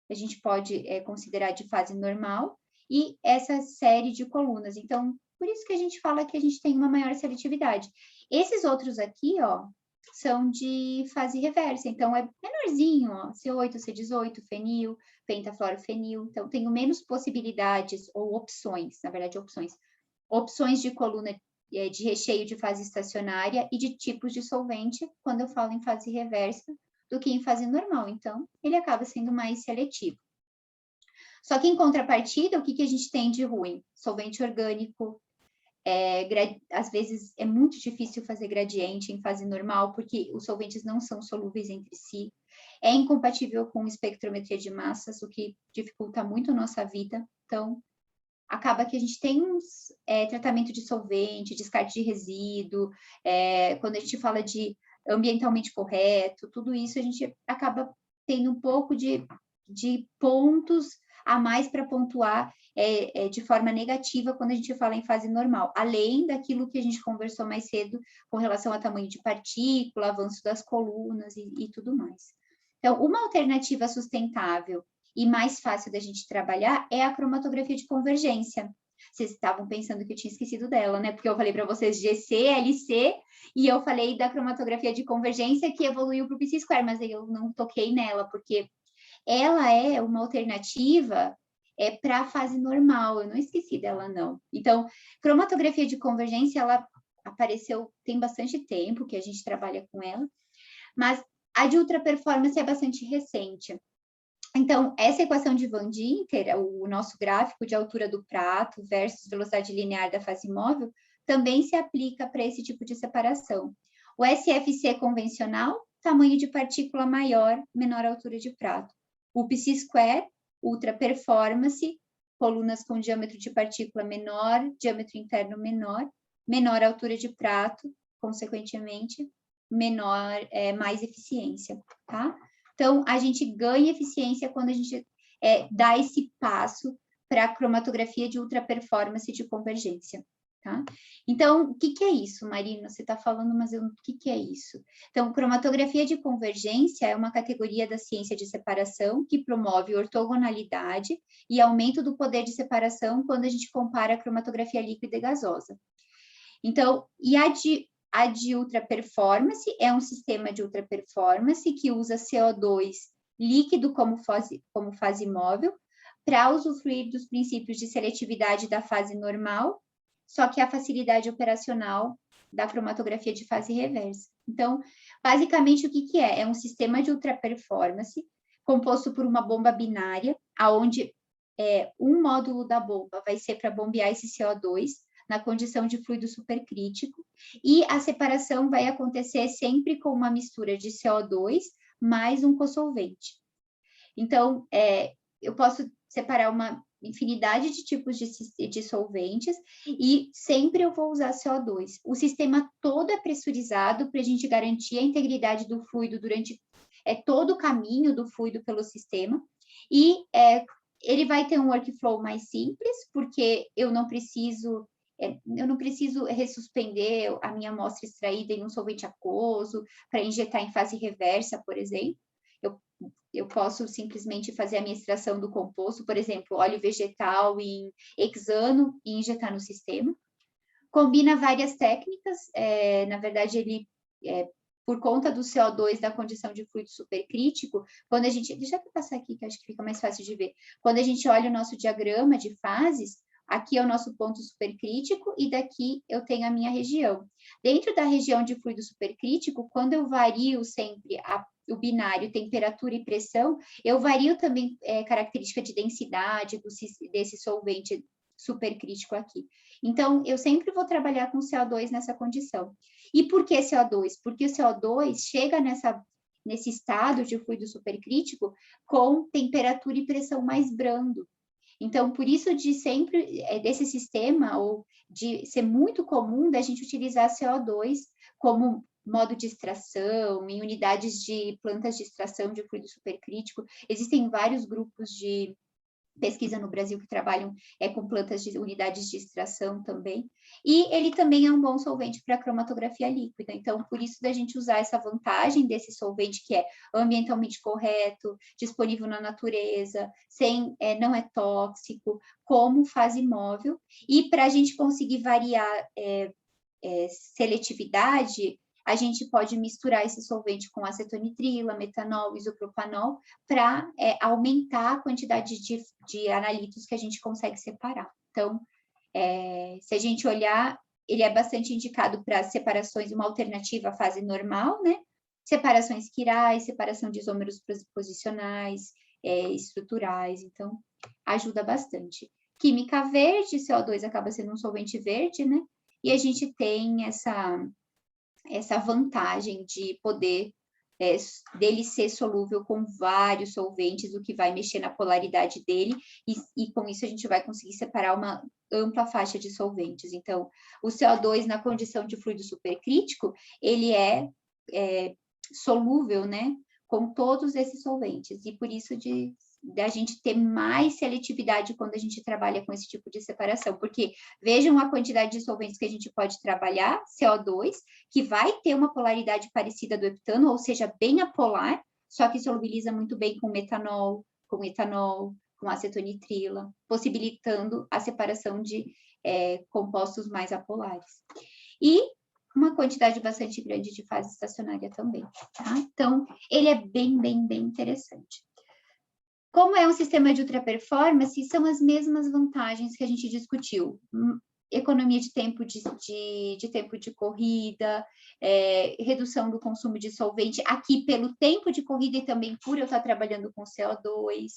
a gente pode considerar de fase normal e essa série de colunas. Então, por isso que a gente fala que a gente tem uma maior seletividade. Esses outros aqui, ó, são de fase reversa, então é menorzinho, ó, C8, C18, fenil, pentafluorofenil, então tenho menos possibilidades ou opções, na verdade opções de coluna de recheio de fase estacionária e de tipos de solvente quando eu falo em fase reversa do que em fase normal, então ele acaba sendo mais seletivo. Só que em contrapartida, o que a gente tem de ruim? Solvente orgânico, às vezes é muito difícil fazer gradiente em fase normal, porque os solventes não são solúveis entre si, é incompatível com espectrometria de massas, o que dificulta muito a nossa vida, então acaba que a gente tem tratamento de solvente, descarte de resíduo, quando a gente fala de ambientalmente correto, tudo isso a gente acaba tendo um pouco de pontos a mais para pontuar de forma negativa quando a gente fala em fase normal, além daquilo que a gente conversou mais cedo com relação a tamanho de partícula, avanço das colunas e tudo mais. Então, uma alternativa sustentável e mais fácil da gente trabalhar é a cromatografia de convergência. Vocês estavam pensando que eu tinha esquecido dela, né? Porque eu falei para vocês GC, LC, e eu falei da cromatografia de convergência que evoluiu para o Psi-Square, mas aí eu não toquei nela, porque ela é uma alternativa para a fase normal, eu não esqueci dela, não. Então, cromatografia de convergência, ela apareceu tem bastante tempo que a gente trabalha com ela, mas a de ultra performance é bastante recente. Então, essa equação de Van Dinter, o nosso gráfico de altura do prato versus velocidade linear da fase móvel, também se aplica para esse tipo de separação. O SFC convencional, tamanho de partícula maior, menor altura de prato. O Psi-Square, ultra performance, colunas com diâmetro de partícula menor, diâmetro interno menor, menor altura de prato, consequentemente, mais eficiência, tá? Então, a gente ganha eficiência quando a gente dá esse passo para a cromatografia de ultra performance de convergência, tá? Então, o que que é isso, Marina? Você está falando, mas o que que é isso? Então, cromatografia de convergência é uma categoria da ciência de separação que promove ortogonalidade e aumento do poder de separação quando a gente compara a cromatografia líquida e gasosa. Então, e a de ultra performance é um sistema de ultra performance que usa CO2 líquido como fase móvel para usufruir dos princípios de seletividade da fase normal, só que a facilidade operacional da cromatografia de fase reversa. Então, basicamente, o que que é? É um sistema de ultra performance composto por uma bomba binária, aonde um módulo da bomba vai ser para bombear esse CO2 na condição de fluido supercrítico, e a separação vai acontecer sempre com uma mistura de CO2 mais um dissolvente. Então, eu posso separar uma infinidade de tipos de solventes e sempre eu vou usar CO2. O sistema todo é pressurizado para a gente garantir a integridade do fluido durante todo o caminho do fluido pelo sistema, e ele vai ter um workflow mais simples, porque eu não preciso ressuspender a minha amostra extraída em um solvente aquoso para injetar em fase reversa, por exemplo. Eu posso simplesmente fazer a minha extração do composto, por exemplo, óleo vegetal em hexano e injetar no sistema. Combina várias técnicas, na verdade, ele, por conta do CO2 da condição de fluido supercrítico, quando a gente... Deixa eu passar aqui, que acho que fica mais fácil de ver. Quando a gente olha o nosso diagrama de fases, aqui é o nosso ponto supercrítico e daqui eu tenho a minha região. Dentro da região de fluido supercrítico, quando eu vario sempre o binário temperatura e pressão, eu vario também característica de densidade desse solvente supercrítico aqui. Então, eu sempre vou trabalhar com CO2 nessa condição. E por que CO2? Porque o CO2 chega nesse estado de fluido supercrítico com temperatura e pressão mais brando. Então, por isso desse sistema, ou de ser muito comum da gente utilizar CO2 como modo de extração, em unidades de plantas de extração de fluido supercrítico. Existem vários grupos de pesquisa no Brasil que trabalham com plantas de unidades de extração também, e ele também é um bom solvente para cromatografia líquida, então por isso da gente usar essa vantagem desse solvente que é ambientalmente correto, disponível na natureza, não é tóxico, como fase móvel, e para a gente conseguir variar seletividade, a gente pode misturar esse solvente com acetonitrila, metanol, isopropanol, para aumentar a quantidade de analitos que a gente consegue separar. Então, se a gente olhar, ele é bastante indicado para separações, uma alternativa à fase normal, né? Separações quirais, separação de isômeros posicionais, estruturais, então, ajuda bastante. Química verde, CO2 acaba sendo um solvente verde, né? E a gente tem essa vantagem de poder dele ser solúvel com vários solventes, o que vai mexer na polaridade dele, e com isso a gente vai conseguir separar uma ampla faixa de solventes. Então, o CO2 na condição de fluido supercrítico, ele é solúvel, né, com todos esses solventes, e por isso da gente ter mais seletividade quando a gente trabalha com esse tipo de separação, porque vejam a quantidade de solventes que a gente pode trabalhar, CO2, que vai ter uma polaridade parecida do heptano, ou seja, bem apolar, só que solubiliza muito bem com metanol, com etanol, com acetonitrila, possibilitando a separação de compostos mais apolares. E uma quantidade bastante grande de fase estacionária também, tá? Então, ele é bem, bem, bem interessante. Como é um sistema de ultra performance, são as mesmas vantagens que a gente discutiu. Economia de tempo de tempo de corrida, redução do consumo de solvente, aqui pelo tempo de corrida e também por eu estar trabalhando com CO2,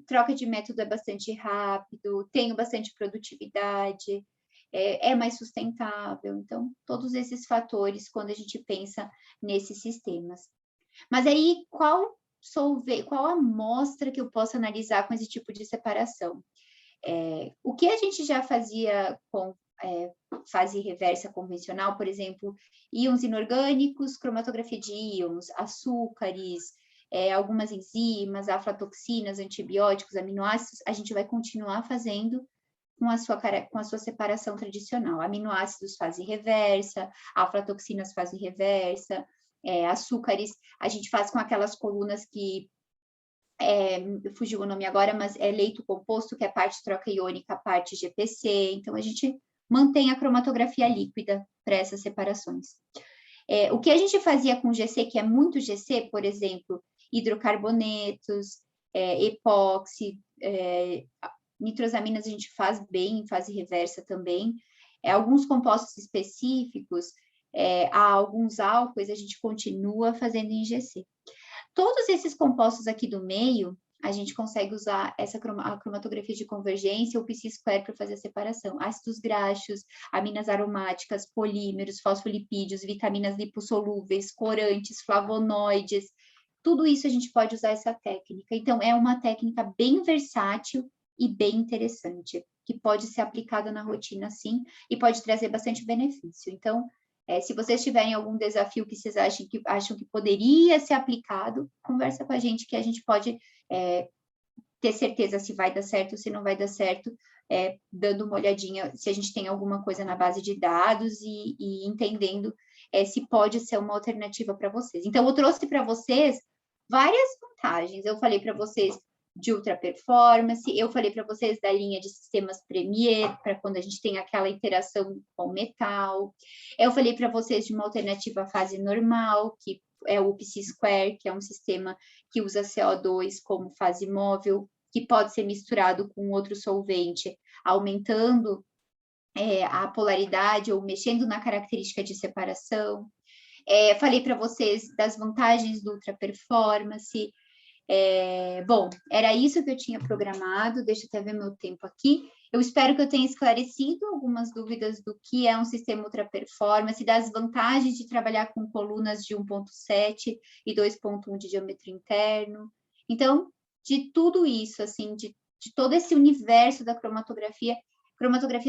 troca de método é bastante rápido, tenho bastante produtividade, é mais sustentável. Então, todos esses fatores quando a gente pensa nesses sistemas. Mas aí, qual amostra que eu posso analisar com esse tipo de separação? O que a gente já fazia com fase reversa convencional, por exemplo, íons inorgânicos, cromatografia de íons, açúcares, algumas enzimas, aflatoxinas, antibióticos, aminoácidos, a gente vai continuar fazendo com a sua separação tradicional. Aminoácidos fase reversa, aflatoxinas fase reversa, açúcares, a gente faz com aquelas colunas que, fugiu o nome agora, mas é leito composto, que é parte troca iônica, parte GPC, então a gente mantém a cromatografia líquida para essas separações. O que a gente fazia com GC, que é muito GC, por exemplo, hidrocarbonetos, epóxi, nitrosaminas a gente faz bem em fase reversa também. Alguns compostos específicos, há alguns álcoois, a gente continua fazendo em GC. Todos esses compostos aqui do meio, a gente consegue usar a cromatografia de convergência, o Psi-Square para fazer a separação. Ácidos graxos, aminas aromáticas, polímeros, fosfolipídios, vitaminas lipossolúveis, corantes, flavonoides, tudo isso a gente pode usar essa técnica. Então, é uma técnica bem versátil e bem interessante, que pode ser aplicada na rotina, sim, e pode trazer bastante benefício. Então, se vocês tiverem algum desafio que vocês acham que poderia ser aplicado, conversa com a gente, que a gente pode ter certeza se vai dar certo, se não vai dar certo, dando uma olhadinha se a gente tem alguma coisa na base de dados e entendendo se pode ser uma alternativa para vocês. Então, eu trouxe para vocês várias vantagens. Eu falei para vocês de ultra performance, eu falei para vocês da linha de sistemas Premier, para quando a gente tem aquela interação com metal. Eu falei para vocês de uma alternativa à fase normal, que é o Psi-Square, que é um sistema que usa CO2 como fase móvel, que pode ser misturado com outro solvente, aumentando a polaridade ou mexendo na característica de separação. Falei para vocês das vantagens do ultra performance. Bom, era isso que eu tinha programado, deixa eu até ver meu tempo aqui. Eu espero que eu tenha esclarecido algumas dúvidas do que é um sistema ultra performance, das vantagens de trabalhar com colunas de 1.7 e 2.1 de diâmetro interno. Então, de tudo isso, assim, de todo esse universo da cromatografia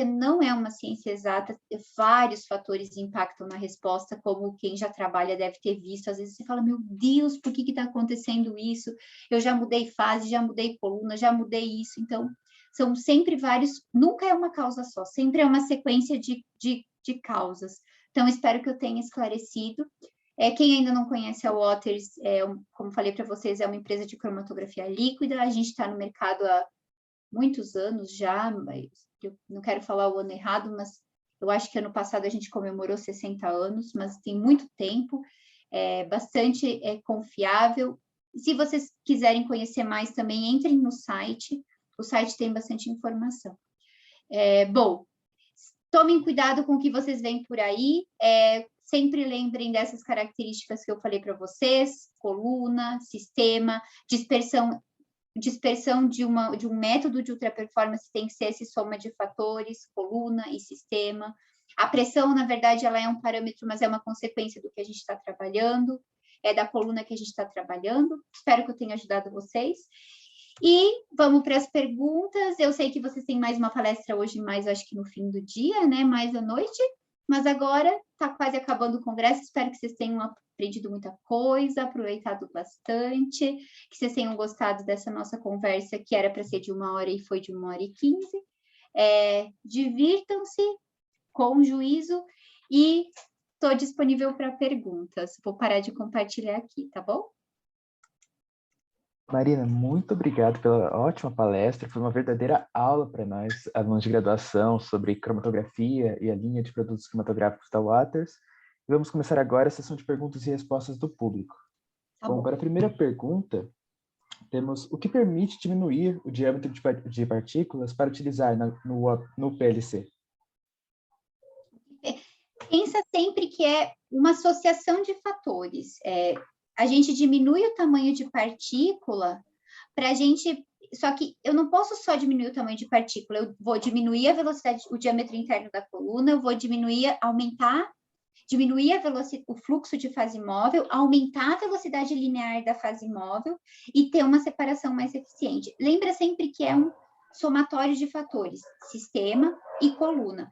não é uma ciência exata, vários fatores impactam na resposta, como quem já trabalha deve ter visto. Às vezes você fala, meu Deus, por que está acontecendo isso? Eu já mudei fase, já mudei coluna, já mudei isso. Então, são sempre vários, nunca é uma causa só, sempre é uma sequência de causas. Então, espero que eu tenha esclarecido. Quem ainda não conhece a Waters, como falei para vocês, é uma empresa de cromatografia líquida, a gente está no mercado há muitos anos já, eu não quero falar o ano errado, mas eu acho que ano passado a gente comemorou 60 anos, mas tem muito tempo, bastante confiável. Se vocês quiserem conhecer mais também, entrem no site, o site tem bastante informação. Bom, tomem cuidado com o que vocês veem por aí, sempre lembrem dessas características que eu falei para vocês, coluna, sistema, dispersão de um método de ultra performance tem que ser essa soma de fatores, coluna e sistema. A pressão, na verdade, ela é um parâmetro, mas é uma consequência do que a gente está trabalhando, da coluna que a gente está trabalhando. Espero que eu tenha ajudado vocês. E vamos para as perguntas. Eu sei que vocês têm mais uma palestra hoje, mais acho que no fim do dia, né? Mais à noite. Mas agora está quase acabando o congresso. Espero que vocês tenham aprendido muita coisa, aproveitado bastante, que vocês tenham gostado dessa nossa conversa, que era para ser de 1 hora e foi de 1h15. Divirtam-se com juízo e estou disponível para perguntas. Vou parar de compartilhar aqui, tá bom? Marina, muito obrigado pela ótima palestra. Foi uma verdadeira aula para nós, alunos de graduação, sobre cromatografia e a linha de produtos cromatográficos da Waters. E vamos começar agora a sessão de perguntas e respostas do público. Bom, para a primeira pergunta, temos o que permite diminuir o diâmetro de partículas para utilizar no PLC? Pensa sempre que é uma associação de fatores. A gente diminui o tamanho de partícula para a gente... Só que eu não posso só diminuir o tamanho de partícula, eu vou diminuir a velocidade, o diâmetro interno da coluna, eu vou diminuir o fluxo de fase móvel, aumentar a velocidade linear da fase móvel e ter uma separação mais eficiente. Lembra sempre que é um somatório de fatores, sistema e coluna.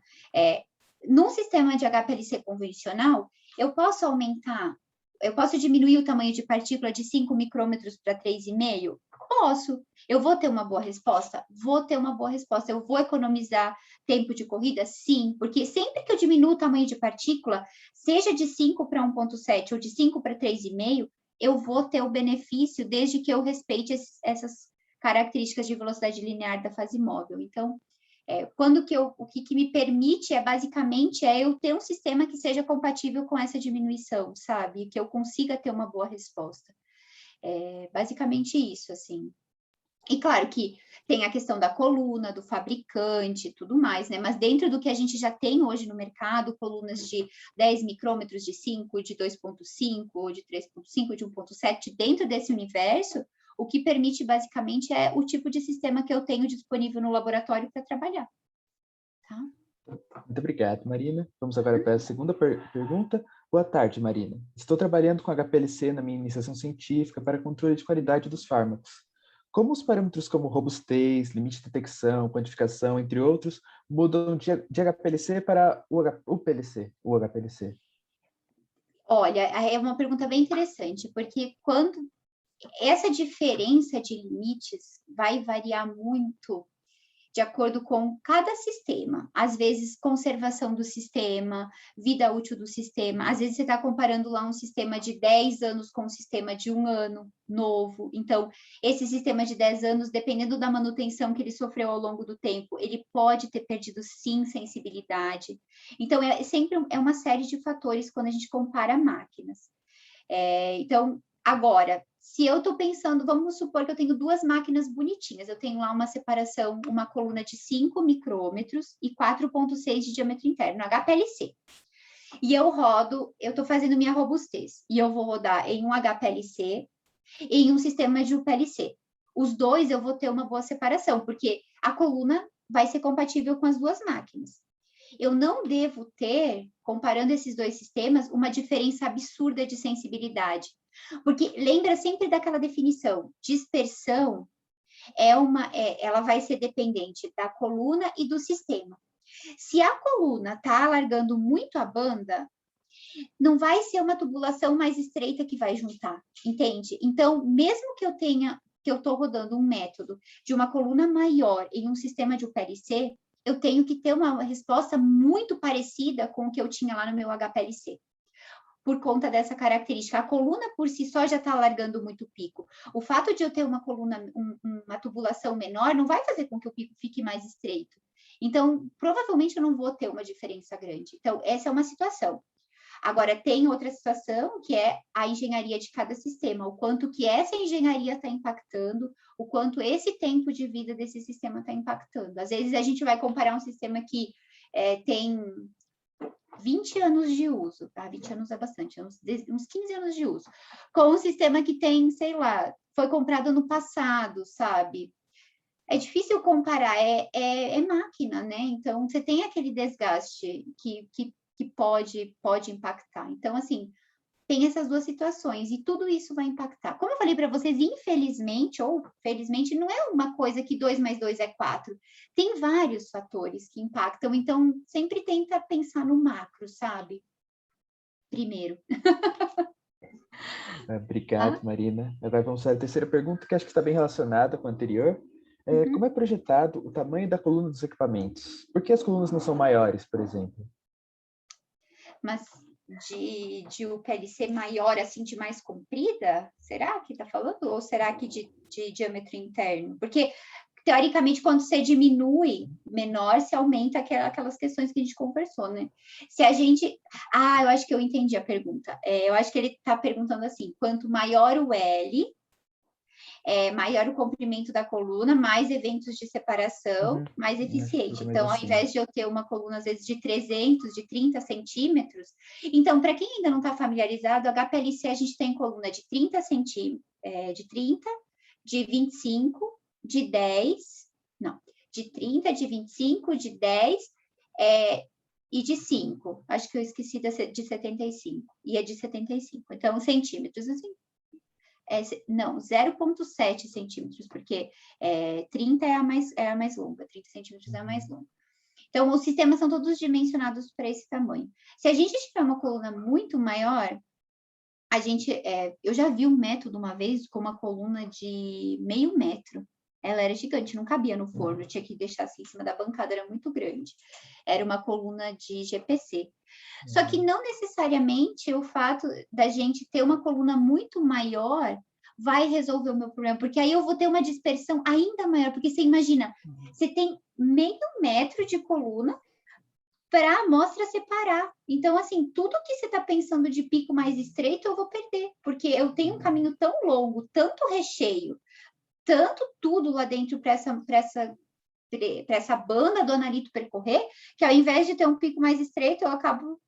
Num sistema de HPLC convencional, eu posso diminuir o tamanho de partícula de 5 micrômetros para 3,5? Posso. Eu vou ter uma boa resposta? Vou ter uma boa resposta. Eu vou economizar tempo de corrida? Sim, porque sempre que eu diminuo o tamanho de partícula, seja de 5 para 1,7 ou de 5 para 3,5, eu vou ter o benefício desde que eu respeite essas características de velocidade linear da fase móvel. Então, o que me permite basicamente eu ter um sistema que seja compatível com essa diminuição, sabe? Que eu consiga ter uma boa resposta. Basicamente isso, assim. E claro que tem a questão da coluna, do fabricante e tudo mais, né? Mas dentro do que a gente já tem hoje no mercado, colunas de 10 micrômetros, de 5, de 2,5, de 3,5, de 1,7, dentro desse universo, o que permite basicamente é o tipo de sistema que eu tenho disponível no laboratório para trabalhar. Tá? Muito obrigado, Marina. Vamos agora para a segunda pergunta. Boa tarde, Marina. Estou trabalhando com HPLC na minha iniciação científica para controle de qualidade dos fármacos. Como os parâmetros como robustez, limite de detecção, quantificação, entre outros, mudam de HPLC para o HPLC? Olha, é uma pergunta bem interessante, porque quando essa diferença de limites vai variar muito de acordo com cada sistema. Às vezes, conservação do sistema, vida útil do sistema. Às vezes, você está comparando lá um sistema de 10 anos com um sistema de 1 ano novo. Então, esse sistema de 10 anos, dependendo da manutenção que ele sofreu ao longo do tempo, ele pode ter perdido, sim, sensibilidade. Então, sempre uma série de fatores quando a gente compara máquinas. Então, agora, se eu estou pensando, vamos supor que eu tenho duas máquinas bonitinhas, eu tenho lá uma separação, uma coluna de 5 micrômetros e 4,6 de diâmetro interno, HPLC. E eu estou fazendo minha robustez, e eu vou rodar em um HPLC e em um sistema de UPLC. Os dois eu vou ter uma boa separação, porque a coluna vai ser compatível com as duas máquinas. Eu não devo ter, comparando esses dois sistemas, uma diferença absurda de sensibilidade. Porque lembra sempre daquela definição, dispersão ela vai ser dependente da coluna e do sistema. Se a coluna está alargando muito a banda, não vai ser uma tubulação mais estreita que vai juntar, entende? Então, mesmo que eu estou rodando um método de uma coluna maior em um sistema de UPLC, eu tenho que ter uma resposta muito parecida com o que eu tinha lá no meu HPLC. Por conta dessa característica. A coluna por si só já está alargando muito o pico. O fato de eu ter uma coluna, uma tubulação menor, não vai fazer com que o pico fique mais estreito. Então, provavelmente eu não vou ter uma diferença grande. Então, essa é uma situação. Agora, tem outra situação, que é a engenharia de cada sistema, o quanto que essa engenharia está impactando, o quanto esse tempo de vida desse sistema está impactando. Às vezes, a gente vai comparar um sistema que tem 20 anos de uso, tá? 20 anos é bastante, uns 15 anos de uso, com um sistema que tem, sei lá, foi comprado no passado, sabe? É difícil comparar, é máquina, né? Então, você tem aquele desgaste que pode impactar. Então, assim, tem essas duas situações e tudo isso vai impactar. Como eu falei para vocês, infelizmente ou felizmente, não é uma coisa que 2 mais 2 é 4. Tem vários fatores que impactam, então sempre tenta pensar no macro, sabe? Primeiro. Obrigado, Marina. Agora vamos para a terceira pergunta, que acho que está bem relacionada com a anterior. Como é projetado o tamanho da coluna dos equipamentos? Por que as colunas não são maiores, por exemplo? Mas de UPLC maior, assim, de mais comprida? Será que está falando? Ou será que de diâmetro interno? Porque, teoricamente, quando você diminui menor, se aumenta aquelas questões que a gente conversou, né? Se a gente... eu acho que eu entendi a pergunta. Eu acho que ele está perguntando assim, quanto maior o L... maior o comprimento da coluna, mais eventos de separação, mais eficiente. Então, ao invés de eu ter uma coluna, às vezes, de 300, de 30 centímetros, então, para quem ainda não está familiarizado, HPLC a gente tem coluna de 30 centímetros, de 30, de 25, de 10, não, de 30, de 25, de 10, e de 5. Acho que eu esqueci de 75, e é de 75. Então, centímetros, assim, não, 0,7 centímetros, porque 30 é a mais longa, 30 centímetros é a mais longa. Então, os sistemas são todos dimensionados para esse tamanho. Se a gente tiver uma coluna muito maior, eu já vi um método uma vez com uma coluna de meio metro. Ela era gigante, não cabia no forno, eu tinha que deixar assim em cima da bancada, era muito grande. Era uma coluna de GPC. Só que não necessariamente o fato da gente ter uma coluna muito maior vai resolver o meu problema, porque aí eu vou ter uma dispersão ainda maior, porque você imagina, você tem meio metro de coluna para a amostra separar. Então, assim, tudo que você está pensando de pico mais estreito, eu vou perder, porque eu tenho um caminho tão longo, tanto recheio, tanto tudo lá dentro para essa banda do analito percorrer, que ao invés de ter um pico mais estreito, eu acabo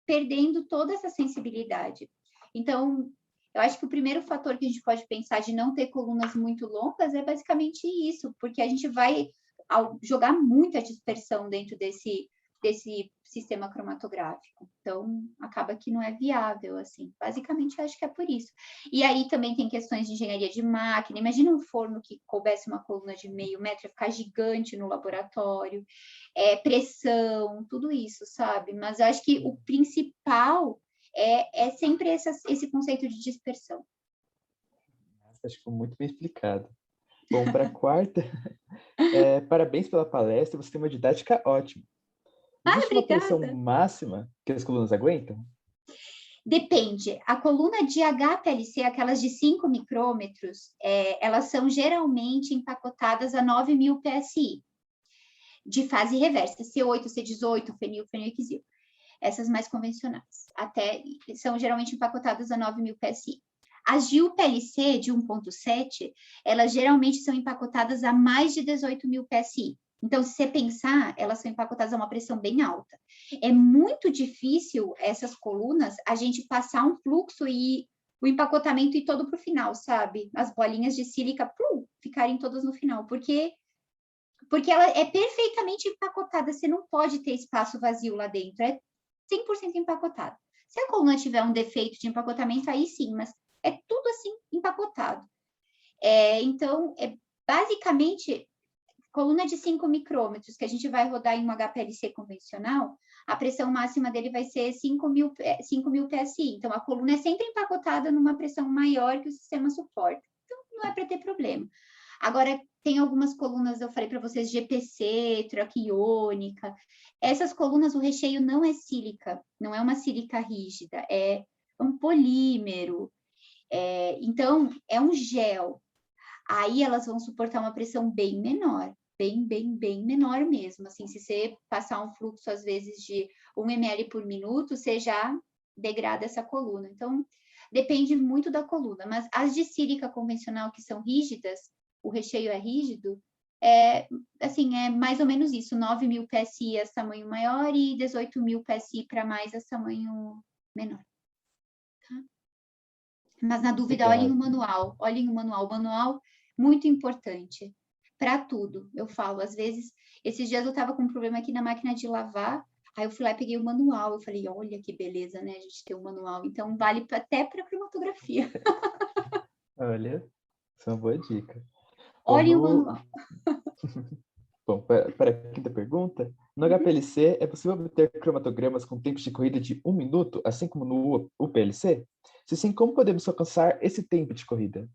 perdendo toda essa sensibilidade. Então, eu acho que o primeiro fator que a gente pode pensar de não ter colunas muito longas é basicamente isso, porque a gente vai jogar muita dispersão dentro desse sistema cromatográfico. Então, acaba que não é viável, assim. Basicamente, eu acho que é por isso. E aí também tem questões de engenharia de máquina. Imagina um forno que coubesse uma coluna de meio metro, ia ficar gigante no laboratório. Pressão, tudo isso, sabe? Mas eu acho que o principal é sempre esse conceito de dispersão. Acho que ficou muito bem explicado. Bom, para a quarta, parabéns pela palestra, você tem uma didática ótima. Existe uma pressão máxima que as colunas aguentam? Depende. A coluna de HPLC, aquelas de 5 micrômetros, elas são geralmente empacotadas a 9.000 PSI, de fase reversa, C8, C18, fenil, fenilquizil. Essas mais convencionais. São geralmente empacotadas a 9.000 PSI. As de UPLC, de 1.7, elas geralmente são empacotadas a mais de 18.000 PSI. Então, se você pensar, elas são empacotadas a uma pressão bem alta. É muito difícil essas colunas, a gente passar um fluxo e o empacotamento ir todo para o final, sabe? As bolinhas de sílica ficarem todas no final, porque ela é perfeitamente empacotada, você não pode ter espaço vazio lá dentro, é 100% empacotado. Se a coluna tiver um defeito de empacotamento, aí sim, mas é tudo assim empacotado. Então, basicamente, coluna de 5 micrômetros, que a gente vai rodar em um HPLC convencional, a pressão máxima dele vai ser 5.000 PSI. Então, a coluna é sempre empacotada numa pressão maior que o sistema suporta. Então, não é para ter problema. Agora, tem algumas colunas, eu falei para vocês, GPC, troca iônica. Essas colunas, o recheio não é sílica, não é uma sílica rígida, é um polímero. Então, é um gel. Aí elas vão suportar uma pressão bem menor, bem menor mesmo. Assim, se você passar um fluxo, às vezes, de 1 ml por minuto, você já degrada essa coluna. Então, depende muito da coluna. Mas as de sílica convencional, que são rígidas, o recheio é rígido, é mais ou menos isso, 9.000 PSI é tamanho maior e 18.000 PSI para mais é tamanho menor. Tá? Mas, na dúvida, olhem o manual. O manual, muito importante para tudo. Eu falo, às vezes, esses dias eu estava com um problema aqui na máquina de lavar, aí eu fui lá e peguei o manual, eu falei, olha que beleza, né, a gente ter um manual. Então, vale até para cromatografia. Olha, isso é uma boa dica. Olhem o manual. Bom, para a quinta pergunta, no HPLC é possível obter cromatogramas com tempos de corrida de 1 minuto, assim como no UPLC? Se sim, como podemos alcançar esse tempo de corrida?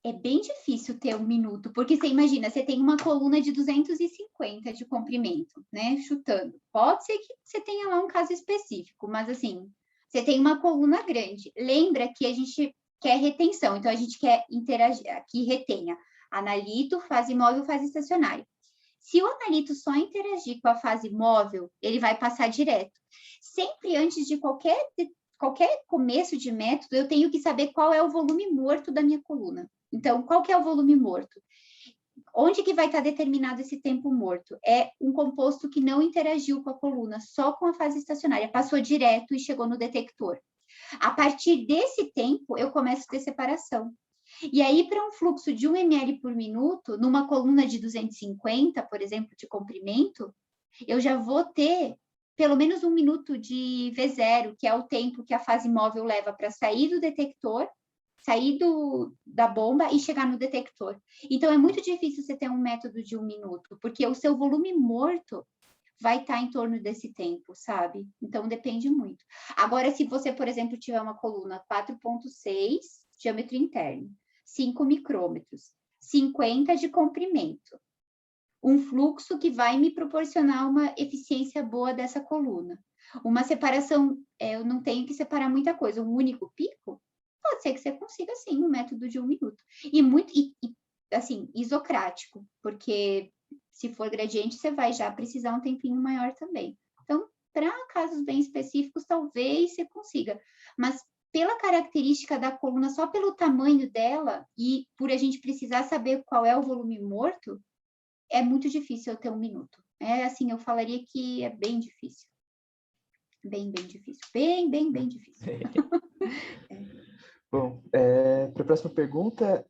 É bem difícil ter 1 minuto, porque você imagina, você tem uma coluna de 250 de comprimento, né, chutando. Pode ser que você tenha lá um caso específico, mas assim, você tem uma coluna grande. Lembra que a gente quer retenção, então a gente quer interagir, que retenha analito, fase móvel, fase estacionária. Se o analito só interagir com a fase móvel, ele vai passar direto. Sempre antes de qualquer começo de método, eu tenho que saber qual é o volume morto da minha coluna. Então, qual que é o volume morto? Onde que vai estar determinado esse tempo morto? É um composto que não interagiu com a coluna, só com a fase estacionária, passou direto e chegou no detector. A partir desse tempo, eu começo a ter separação. E aí, para um fluxo de 1 ml por minuto, numa coluna de 250, por exemplo, de comprimento, eu já vou ter pelo menos 1 minuto de V0, que é o tempo que a fase móvel leva para sair do detector, sair da bomba e chegar no detector. Então, é muito difícil você ter um método de 1 minuto, porque o seu volume morto vai estar em torno desse tempo, sabe? Então, depende muito. Agora, se você, por exemplo, tiver uma coluna 4,6, diâmetro interno, 5 micrômetros, 50 de comprimento, um fluxo que vai me proporcionar uma eficiência boa dessa coluna. Uma separação, eu não tenho que separar muita coisa, um único pico, pode ser que você consiga, sim, no método de 1 minuto. Assim, isocrático, porque se for gradiente, você vai já precisar um tempinho maior também. Então, para casos bem específicos, talvez você consiga. Mas pela característica da coluna, só pelo tamanho dela, e por a gente precisar saber qual é o volume morto, é muito difícil eu ter 1 minuto. Assim, eu falaria que é bem difícil. Bem difícil. Bem difícil. Bom, para a próxima pergunta,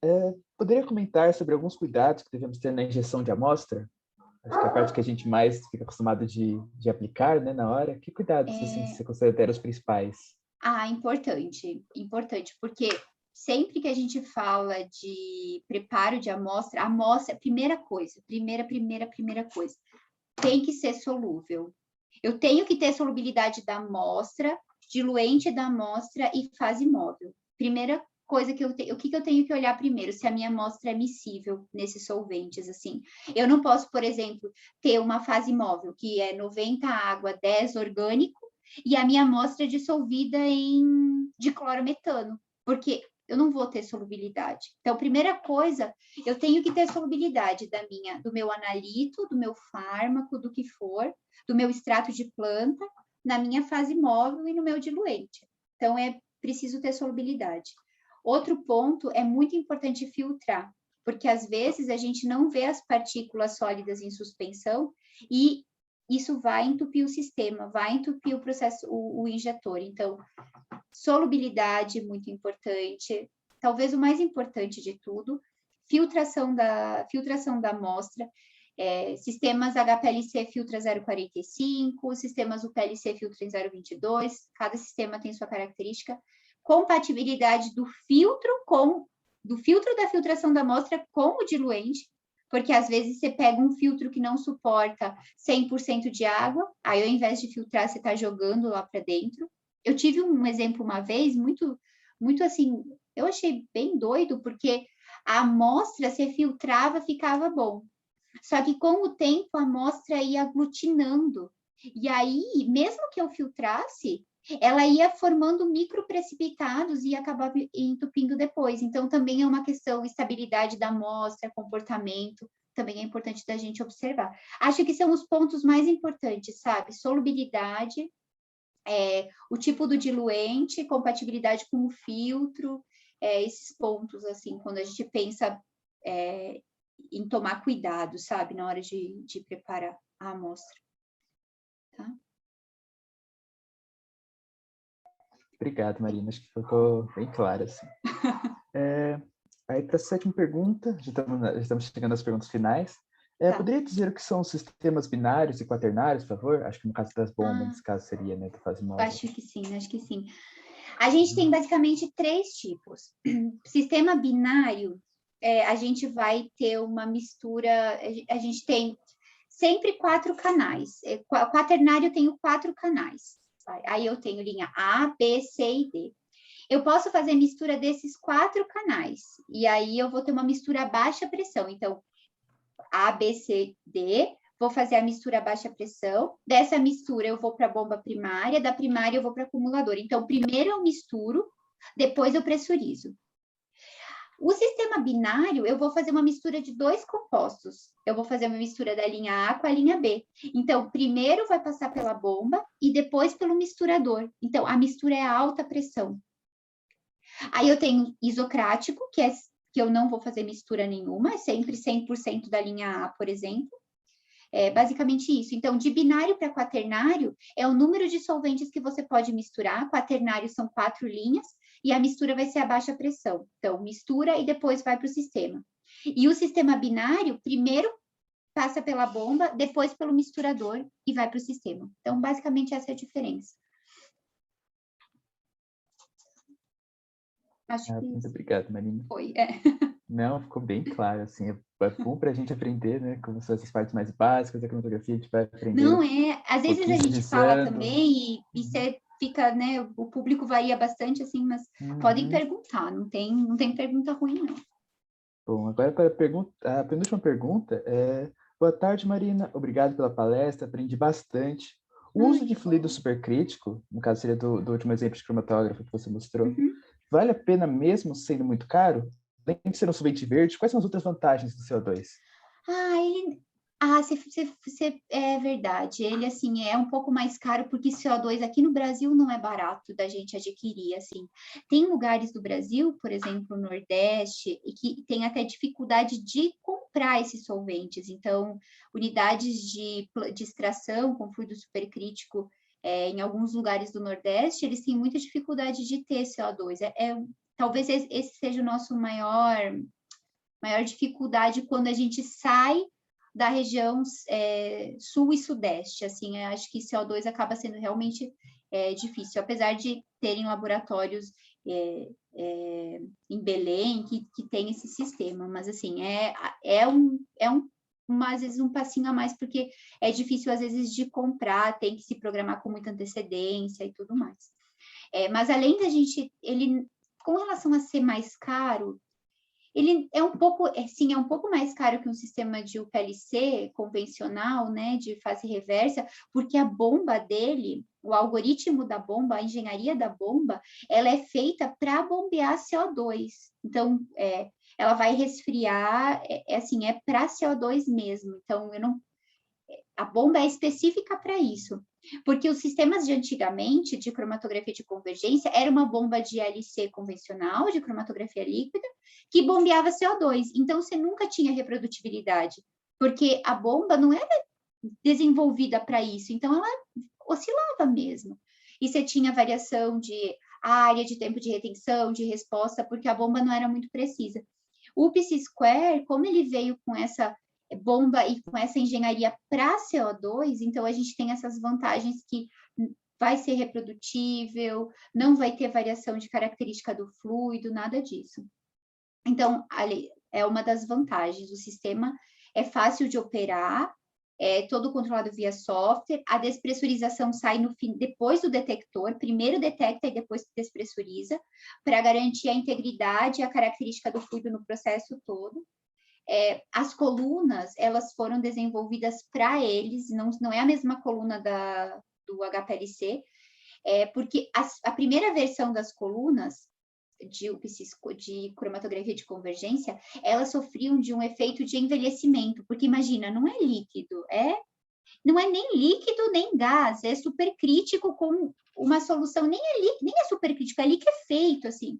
poderia comentar sobre alguns cuidados que devemos ter na injeção de amostra? Acho que é a parte que a gente mais fica acostumado de aplicar, né, na hora. Que cuidados, assim, você considera os principais? Importante, porque sempre que a gente fala de preparo de amostra, a amostra, primeira coisa, tem que ser solúvel. Eu tenho que ter solubilidade da amostra, diluente da amostra e fase móvel. Primeira coisa que eu tenho, o que eu tenho que olhar primeiro? Se a minha amostra é miscível nesses solventes, assim. Eu não posso, por exemplo, ter uma fase móvel, que é 90 água, 10 orgânico, e a minha amostra é dissolvida em diclorometano, porque eu não vou ter solubilidade. Então, primeira coisa, eu tenho que ter solubilidade do meu analito, do meu fármaco, do que for, do meu extrato de planta, na minha fase móvel e no meu diluente. Então, é preciso ter solubilidade. Outro ponto, é muito importante filtrar, porque às vezes a gente não vê as partículas sólidas em suspensão e isso vai entupir o sistema, vai entupir o processo, o injetor. Então, solubilidade, muito importante. Talvez o mais importante de tudo, filtração da amostra. Sistemas HPLC filtra 0,45, sistemas UPLC filtra em 0,22, cada sistema tem sua característica. Compatibilidade do filtro da filtração da amostra com o diluente, porque às vezes você pega um filtro que não suporta 100% de água, aí ao invés de filtrar, você está jogando lá para dentro. Eu tive um exemplo uma vez, muito assim, eu achei bem doido, porque a amostra, se filtrava, ficava bom. Só que com o tempo, a amostra ia aglutinando. E aí, mesmo que eu filtrasse, ela ia formando microprecipitados e acabava entupindo depois. Então, também é uma questão de estabilidade da amostra, comportamento, também é importante da gente observar. Acho que são os pontos mais importantes, sabe? Solubilidade, o tipo do diluente, compatibilidade com o filtro, esses pontos, assim, quando a gente pensa em tomar cuidado, sabe? Na hora de preparar a amostra. Tá? Obrigado, Marina. Acho que ficou bem claro, assim. Aí, para a sétima pergunta, já estamos chegando às perguntas finais. Tá. Poderia dizer o que são sistemas binários e quaternários, por favor? Acho que no caso das bombas, nesse caso seria, né, da fase móvel. Acho que sim. A gente tem basicamente 3 tipos. Sistema binário, a gente vai ter uma mistura, a gente tem sempre 4 canais. Quaternário eu tenho 4 canais. Aí eu tenho linha A, B, C e D. Eu posso fazer mistura desses 4 canais. E aí eu vou ter uma mistura a baixa pressão. Então, A, B, C, D. Vou fazer a mistura a baixa pressão. Dessa mistura eu vou para a bomba primária. Da primária eu vou para o acumulador. Então, primeiro eu misturo, depois eu pressurizo. O sistema binário, eu vou fazer uma mistura de 2 compostos. Eu vou fazer uma mistura da linha A com a linha B. Então, primeiro vai passar pela bomba e depois pelo misturador. Então, a mistura é a alta pressão. Aí eu tenho isocrático, que eu não vou fazer mistura nenhuma, é sempre 100% da linha A, por exemplo. É basicamente isso. Então, de binário para quaternário, é o número de solventes que você pode misturar. Quaternário são 4 linhas, e a mistura vai ser a baixa pressão. Então, mistura e depois vai para o sistema. E o sistema binário, primeiro passa pela bomba, depois pelo misturador e vai para o sistema. Então, basicamente, essa é a diferença. Acho que muito obrigado, Marina. foi, Não, ficou bem claro, assim, é bom para a gente aprender, né, como são essas partes mais básicas da cromatografia, a gente vai aprender Não um é, às vezes a pouquinho gente fala revisando. também e Uhum. você fica, né, o público varia bastante, assim, mas podem Uhum. perguntar, não tem pergunta ruim, não. Bom, agora para a penúltima pergunta é: boa tarde, Marina. Obrigado pela palestra, aprendi bastante. O Ai, uso de que fluido bom. supercrítico, no caso seria do último exemplo de cromatógrafo que você mostrou, Uhum. vale a pena mesmo sendo muito caro? Além de ser um solvente verde, quais são as outras vantagens do CO2? Ah, é verdade. Ele, assim, é um pouco mais caro porque CO2 aqui no Brasil não é barato da gente adquirir, assim. Tem lugares do Brasil, por exemplo, o Nordeste, e que tem até dificuldade de comprar esses solventes. Então, unidades de extração com fluido supercrítico, em alguns lugares do Nordeste, eles têm muita dificuldade de ter CO2. Talvez esse seja o nosso maior dificuldade quando a gente sai da região sul e sudeste, assim, eu acho que CO2 acaba sendo realmente difícil, apesar de terem laboratórios em Belém que tem esse sistema, mas assim, às vezes um passinho a mais, porque é difícil às vezes de comprar, tem que se programar com muita antecedência e tudo mais. Mas além da gente, ele, com relação a ser mais caro, ele é um pouco, sim, é um pouco mais caro que um sistema de UPLC convencional, né, de fase reversa, porque a bomba dele, o algoritmo da bomba, a engenharia da bomba, ela é feita para bombear CO2. Então, ela vai resfriar, assim, é para CO2 mesmo. Então, a bomba é específica para isso. Porque os sistemas de antigamente, de cromatografia de convergência, era uma bomba de LC convencional, de cromatografia líquida, que bombeava CO2. Então, você nunca tinha reprodutibilidade, porque a bomba não era desenvolvida para isso. Então, ela oscilava mesmo. E você tinha variação de área, de tempo de retenção, de resposta, porque a bomba não era muito precisa. O Psi-Square, como ele veio com essa bomba e com essa engenharia para CO2, então a gente tem essas vantagens que vai ser reprodutível, não vai ter variação de característica do fluido, nada disso. Então, ali, é uma das vantagens. O sistema é fácil de operar, é todo controlado via software. A despressurização sai no fim, depois do detector. Primeiro detecta e depois despressuriza, para garantir a integridade e a característica do fluido no processo todo. As colunas, elas foram desenvolvidas para eles, não é a mesma coluna do HPLC, porque a primeira versão das colunas de cromatografia de convergência, elas sofriam de um efeito de envelhecimento, porque imagina, não é líquido, não é nem líquido nem gás, é supercrítico com uma solução, nem é supercrítico, é liquefeito, assim.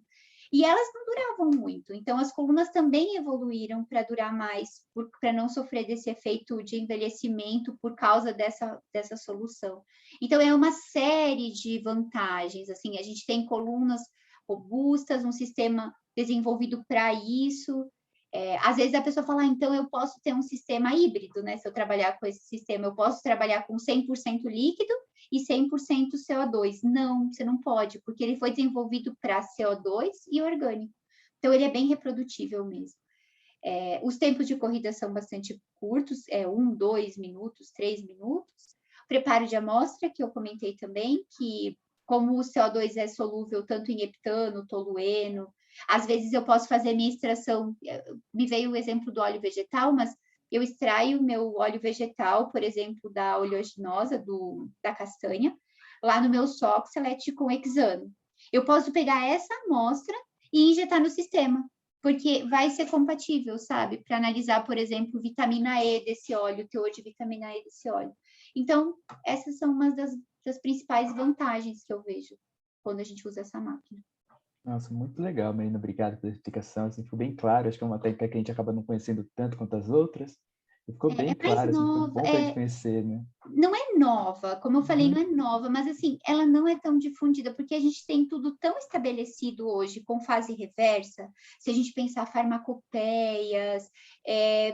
E elas não duravam muito, então as colunas também evoluíram para durar mais, para não sofrer desse efeito de envelhecimento por causa dessa solução. Então é uma série de vantagens, assim, a gente tem colunas robustas, um sistema desenvolvido para isso. Às vezes a pessoa fala, então eu posso ter um sistema híbrido, né? Se eu trabalhar com esse sistema, eu posso trabalhar com 100% líquido e 100% CO2. Não, você não pode, porque ele foi desenvolvido para CO2 e orgânico. Então, ele é bem reprodutível mesmo. Os tempos de corrida são bastante curtos, 1, 2 minutos, 3 minutos. Preparo de amostra, que eu comentei também, que como o CO2 é solúvel tanto em heptano, tolueno, às vezes eu posso fazer minha extração, me veio o exemplo do óleo vegetal, mas eu extraio meu óleo vegetal, por exemplo, da oleaginosa, da castanha, lá no meu SOX com hexano. Eu posso pegar essa amostra e injetar no sistema, porque vai ser compatível, sabe? Para analisar, por exemplo, vitamina E desse óleo, teor de vitamina E desse óleo. Então, essas são umas das principais vantagens que eu vejo quando a gente usa essa máquina. Nossa, muito legal, Marina. Obrigado pela explicação. Assim, ficou bem claro. Acho que é uma técnica que a gente acaba não conhecendo tanto quanto as outras. E ficou bem É mais claro, assim, foi nova, bom para a gente conhecer, né? não é nova, como eu falei, não Uhum. é nova, mas assim, ela não é tão difundida, porque a gente tem tudo tão estabelecido hoje com fase reversa, se a gente pensar farmacopeias,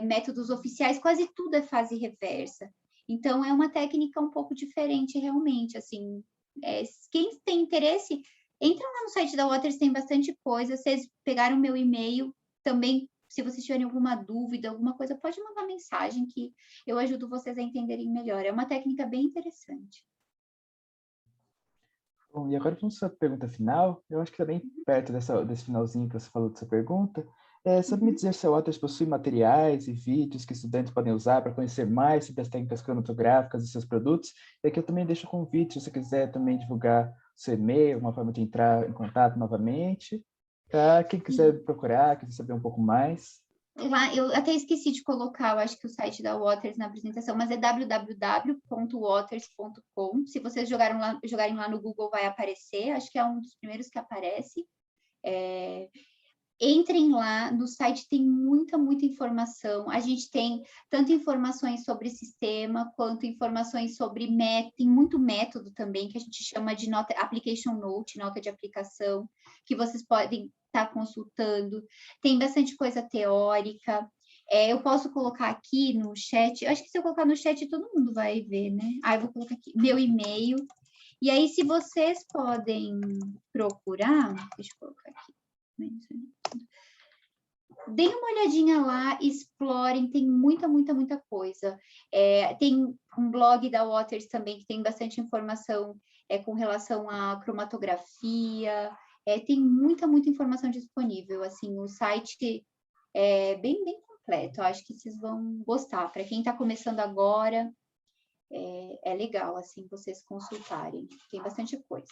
métodos oficiais, quase tudo é fase reversa. Então, é uma técnica um pouco diferente, realmente, assim, quem tem interesse, entra lá no site da Waters, tem bastante coisa, vocês pegaram meu e-mail, também Se vocês tiverem alguma dúvida, alguma coisa, pode mandar mensagem que eu ajudo vocês a entenderem melhor. É uma técnica bem interessante. Bom, e agora vamos para a pergunta final. Eu acho que está bem perto desse finalzinho que você falou da sua pergunta. Sabe me dizer se a Waters possui materiais e vídeos que estudantes podem usar para conhecer mais sobre as técnicas cromatográficas e seus produtos? E aqui eu também deixo o convite, se você quiser também divulgar o seu e-mail, uma forma de entrar em contato novamente, para quem quiser procurar, quiser saber um pouco mais. Lá, eu até esqueci de colocar, eu acho que o site da Waters na apresentação, mas é www.waters.com. Se vocês jogarem lá no Google, vai aparecer. Acho que é um dos primeiros que aparece. Entrem lá, no site tem muita informação. A gente tem tanto informações sobre sistema, quanto informações sobre método, tem muito método também, que a gente chama de nota, application note, nota de aplicação, que vocês podem estar consultando. Tem bastante coisa teórica. Eu posso colocar aqui no chat, acho que se eu colocar no chat todo mundo vai ver, né? Eu vou colocar aqui meu e-mail. E aí, se vocês podem procurar, deixa eu colocar aqui. Deem uma olhadinha lá, explorem, tem muita coisa. Tem um blog da Waters também que tem bastante informação com relação à cromatografia. Tem muita informação disponível. Assim, o site é bem completo. Eu acho que vocês vão gostar. Para quem está começando agora, é legal assim vocês consultarem. Tem bastante coisa.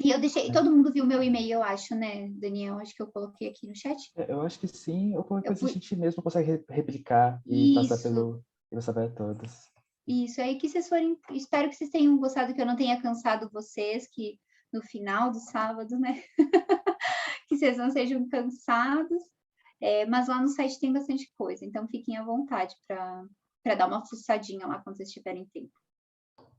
E eu deixei, todo mundo viu meu e-mail, eu acho, né, Daniel? Acho que eu coloquei aqui no chat. Eu acho que sim, ou qualquer coisa a gente mesmo consegue replicar e passar para todos. Isso, aí que vocês forem, espero que vocês tenham gostado, que eu não tenha cansado vocês, que no final do sábado, né, que vocês não sejam cansados, mas lá no site tem bastante coisa, então fiquem à vontade para dar uma fuçadinha lá quando vocês tiverem tempo.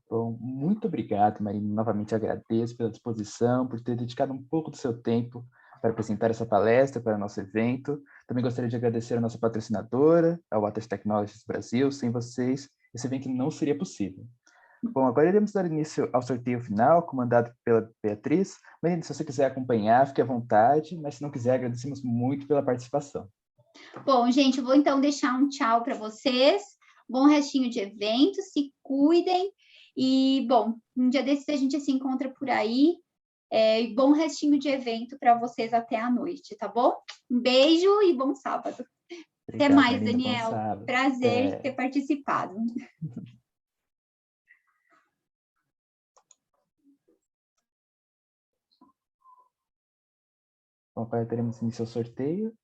Bom, muito obrigado, Marina. Novamente agradeço pela disposição, por ter dedicado um pouco do seu tempo para apresentar essa palestra para o nosso evento. Também gostaria de agradecer a nossa patrocinadora, a Waters Technologies Brasil. Sem vocês, esse evento não seria possível. Bom, agora iremos dar início ao sorteio final, comandado pela Beatriz. Marina, se você quiser acompanhar, fique à vontade, mas se não quiser, agradecemos muito pela participação. Bom, gente, eu vou então deixar um tchau para vocês. Bom restinho de evento, se cuidem. E, bom, um dia desses a gente se encontra por aí. Bom restinho de evento para vocês até a noite, tá bom? Um beijo e bom sábado. Até mais, Marina, Daniel. Prazer ter participado. Bom, agora teremos início ao sorteio.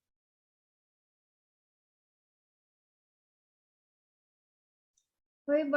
Oi, boa